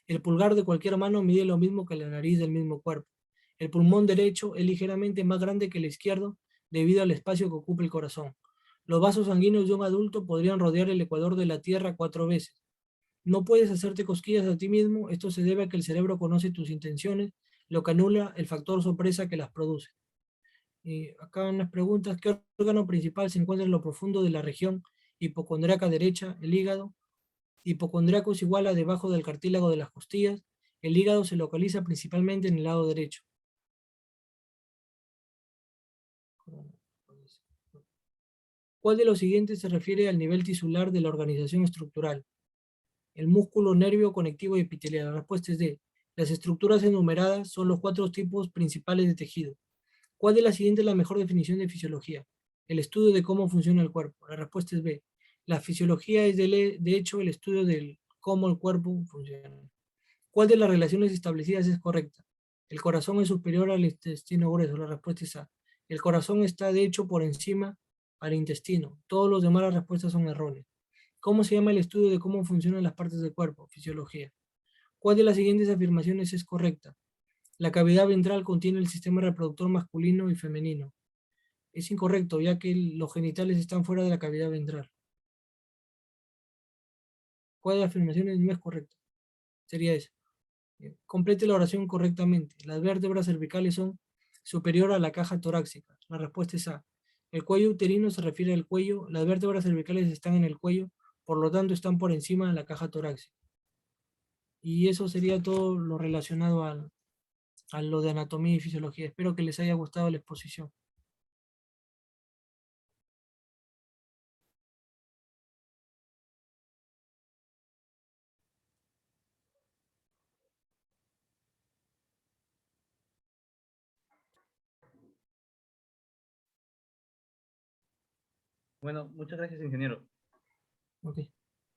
El pulgar de cualquier mano mide lo mismo que la nariz del mismo cuerpo. El pulmón derecho es ligeramente más grande que el izquierdo debido al espacio que ocupa el corazón. Los vasos sanguíneos de un adulto podrían rodear el ecuador de la Tierra 4 veces. No puedes hacerte cosquillas a ti mismo. Esto se debe a que el cerebro conoce tus intenciones, lo que anula el factor sorpresa que las produce. Acá en las preguntas, ¿qué órgano principal se encuentra en lo profundo de la región hipocondríaca derecha? El hígado. Hipocondríaco es igual a debajo del cartílago de las costillas. El hígado se localiza principalmente en el lado derecho. ¿Cuál de los siguientes se refiere al nivel tisular de la organización estructural? El músculo, nervio, conectivo y epitelial. La respuesta es D. Las estructuras enumeradas son los 4 tipos principales de tejido. ¿Cuál de las siguientes es la mejor definición de fisiología? El estudio de cómo funciona el cuerpo. La respuesta es B. La fisiología es de hecho el estudio de cómo el cuerpo funciona. ¿Cuál de las relaciones establecidas es correcta? El corazón es superior al intestino grueso. La respuesta es A. El corazón está de hecho por encima al intestino. Todos los demás las respuestas son erróneas. ¿Cómo se llama el estudio de cómo funcionan las partes del cuerpo? Fisiología. ¿Cuál de las siguientes afirmaciones es correcta? La cavidad ventral contiene el sistema reproductor masculino y femenino. Es incorrecto, ya que los genitales están fuera de la cavidad ventral. ¿Cuál de las afirmaciones no es correcta? Sería esa. Complete la oración correctamente. Las vértebras cervicales son superior a la caja torácica. La respuesta es A. El cuello uterino se refiere al cuello. Las vértebras cervicales están en el cuello, por lo tanto están por encima de la caja torácica. Y eso sería todo lo relacionado a lo de anatomía y fisiología. Espero que les haya gustado la exposición. Bueno, muchas gracias, ingeniero. Ok. Muchas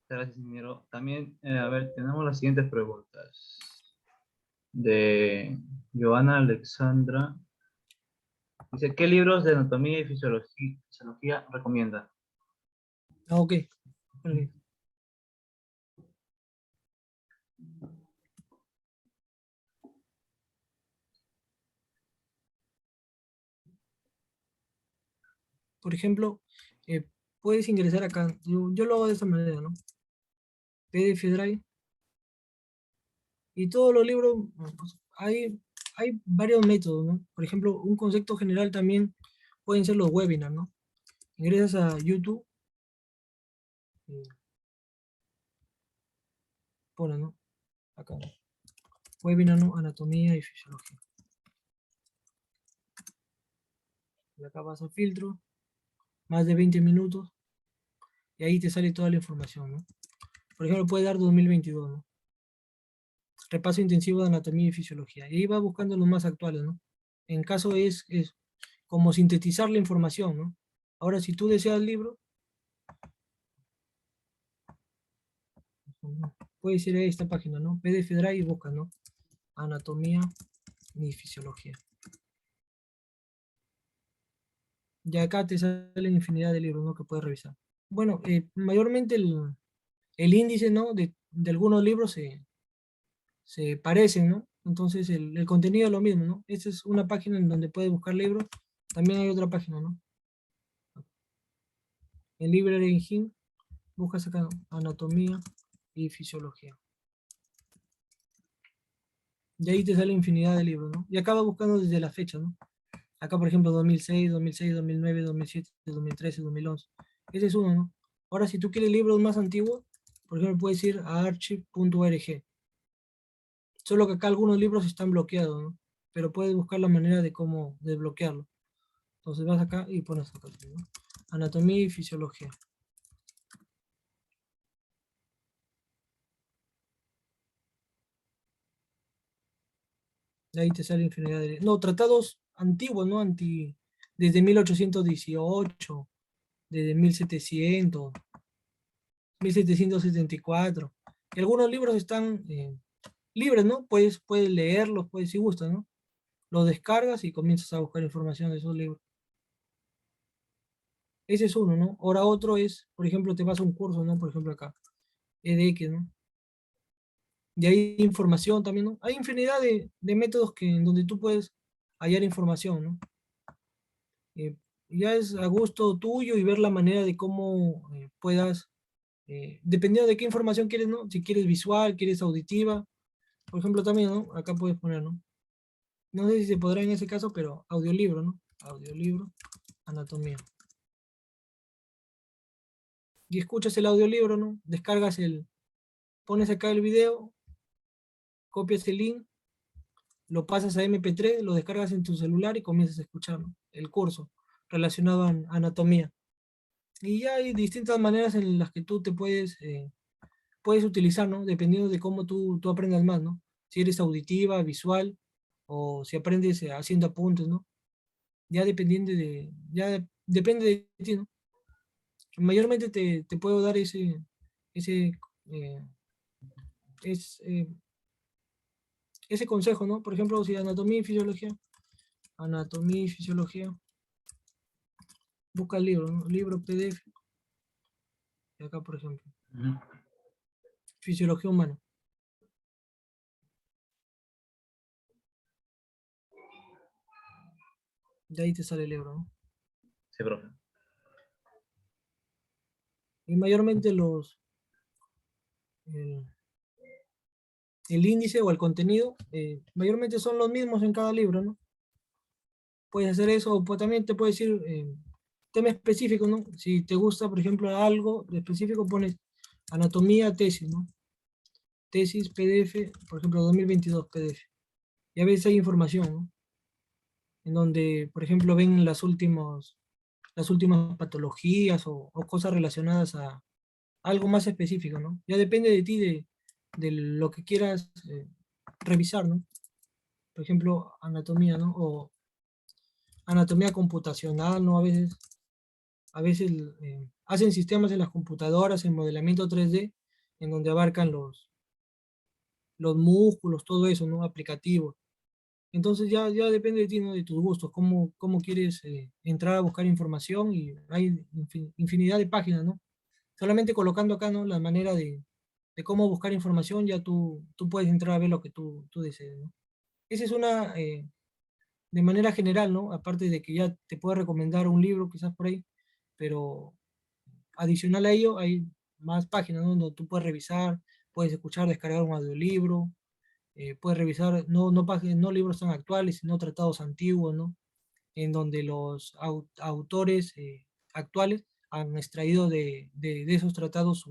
gracias, ingeniero. También, a ver, tenemos las siguientes preguntas. De Joana Alexandra. Dice, ¿qué libros de anatomía y fisiología recomienda? Ok. busca el link. Por ejemplo, puedes ingresar acá. Yo lo hago de esta manera, ¿no? PDF Drive. Y todos los libros, pues, hay varios métodos, ¿no? Por ejemplo, un concepto general también pueden ser los webinars, ¿no? Ingresas a YouTube. Pone, ¿no? Acá. Webinar, ¿no? Anatomía y fisiología. Y acá vas a filtro. Más de 20 minutos. Y ahí te sale toda la información, ¿no? Por ejemplo, puede dar 2022, ¿no? Repaso intensivo de anatomía y fisiología. Y ahí va buscando los más actuales, ¿no? En caso es como sintetizar la información, ¿no? Ahora, si tú deseas el libro, puedes ir a esta página, ¿no? PDF Drive y busca, ¿no? Anatomía y fisiología. Y acá te salen infinidad de libros, ¿no? Que puedes revisar. Bueno, mayormente el índice, ¿no? De algunos libros se parecen, ¿no? Entonces el contenido es lo mismo, ¿no? Esta es una página en donde puedes buscar libros. También hay otra página, ¿no? En Library Engine buscas acá, ¿no? Anatomía y fisiología. Y ahí te sale infinidad de libros, ¿no? Y acá va buscando desde la fecha, ¿no? Acá, por ejemplo, 2006, 2006, 2009, 2007, 2013, 2011. Ese es uno, ¿no? Ahora, si tú quieres libros más antiguos, por ejemplo, puedes ir a archive.org. Solo que acá algunos libros están bloqueados, ¿no? Pero puedes buscar la manera de cómo desbloquearlo. Entonces vas acá y pones acá, ¿no? Anatomía y fisiología. De ahí te sale infinidad de... No, tratados antiguos, ¿no? Desde 1818, desde 1700, 1774. Y algunos libros están libres, ¿no? Puedes leerlos, puedes, si gustas, ¿no? Los descargas y comienzas a buscar información de esos libros. Ese es uno, ¿no? Ahora otro es, por ejemplo, te vas a un curso, ¿no? Por ejemplo acá, EDX, ¿no? Y hay información también, ¿no? Hay infinidad de métodos en donde tú puedes hallar información, ¿no? Ya es a gusto tuyo y ver la manera de cómo puedas, dependiendo de qué información quieres, ¿no? Si quieres visual, quieres auditiva, por ejemplo también, ¿no? Acá puedes poner, ¿no? No sé si se podrá en ese caso, pero audiolibro, ¿no? Audiolibro, anatomía. Y escuchas el audiolibro, ¿no? Descargas pones acá el video, copias el link, lo pasas a MP3, lo descargas en tu celular y comienzas a escuchar, ¿no? El curso relacionado a anatomía. Y ya hay distintas maneras en las que tú te puedes utilizar, ¿no? Dependiendo de cómo tú aprendas más, ¿no? Si eres auditiva, visual, o si aprendes haciendo apuntes, ¿no? Ya depende de ti, ¿no? Mayormente te puedo dar ese, eh, es, eh, ese consejo, ¿no? Por ejemplo, si anatomía y fisiología, busca el libro, ¿no? Libro PDF, y acá, por ejemplo, fisiología humana. De ahí te sale el libro, ¿no? Sí, profe. Y mayormente el, el índice o el contenido, mayormente son los mismos en cada libro, ¿no? Puedes hacer eso, o también te puedes decir tema específico, ¿no? Si te gusta, por ejemplo, algo de específico, pones anatomía, tesis, ¿no? Tesis, PDF, por ejemplo, 2022 PDF. Y a veces hay información, ¿no? En donde, por ejemplo, ven las últimas patologías o cosas relacionadas a algo más específico, ¿no? Ya depende de ti, de lo que quieras revisar, ¿no? Por ejemplo, anatomía, ¿no? O anatomía computacional, ¿no? A veces hacen sistemas en las computadoras, en modelamiento 3D, en donde abarcan los músculos, todo eso, ¿no? Aplicativo. Entonces ya depende de ti, ¿no? De tus gustos, cómo quieres entrar a buscar información y hay infinidad de páginas, ¿no? solamente colocando acá, ¿no? La manera de cómo buscar información, ya tú puedes entrar a ver lo que tú desees, ¿no? Esa es una, de manera general, ¿no? Aparte de que ya te puedo recomendar un libro quizás por ahí, pero adicional a ello hay más páginas, ¿no? Donde tú puedes revisar, puedes escuchar, descargar un audiolibro, puedes revisar no libros tan actuales, sino tratados antiguos, ¿no? En donde los autores actuales han extraído de esos tratados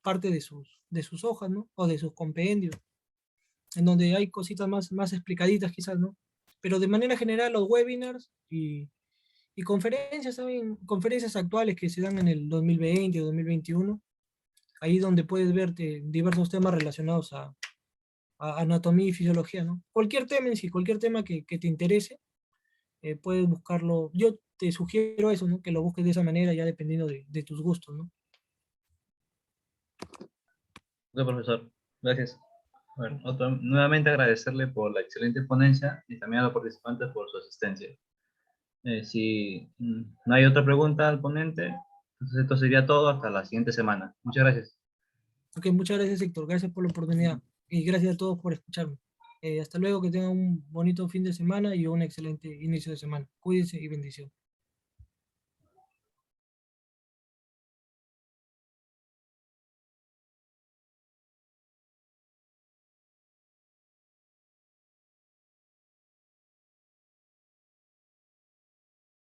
parte de sus hojas, ¿no? O de sus compendios, en donde hay cositas más explicaditas quizás, ¿no? Pero de manera general los webinars y conferencias también, conferencias actuales que se dan en el 2020 o 2021, ahí donde puedes ver diversos temas relacionados a anatomía y fisiología, ¿no? Cualquier tema en sí, cualquier tema que te interese, puedes buscarlo. Yo te sugiero eso, ¿no? Que lo busques de esa manera, ya dependiendo de tus gustos, ¿no? Ok, profesor. Gracias. Bueno, nuevamente agradecerle por la excelente ponencia y también a los participantes por su asistencia. Si no hay otra pregunta al ponente, entonces esto sería todo hasta la siguiente semana. Muchas gracias. Ok, muchas gracias, Héctor. Gracias por la oportunidad. Y gracias a todos por escucharme. Hasta luego, que tengan un bonito fin de semana y un excelente inicio de semana. Cuídense y bendiciones.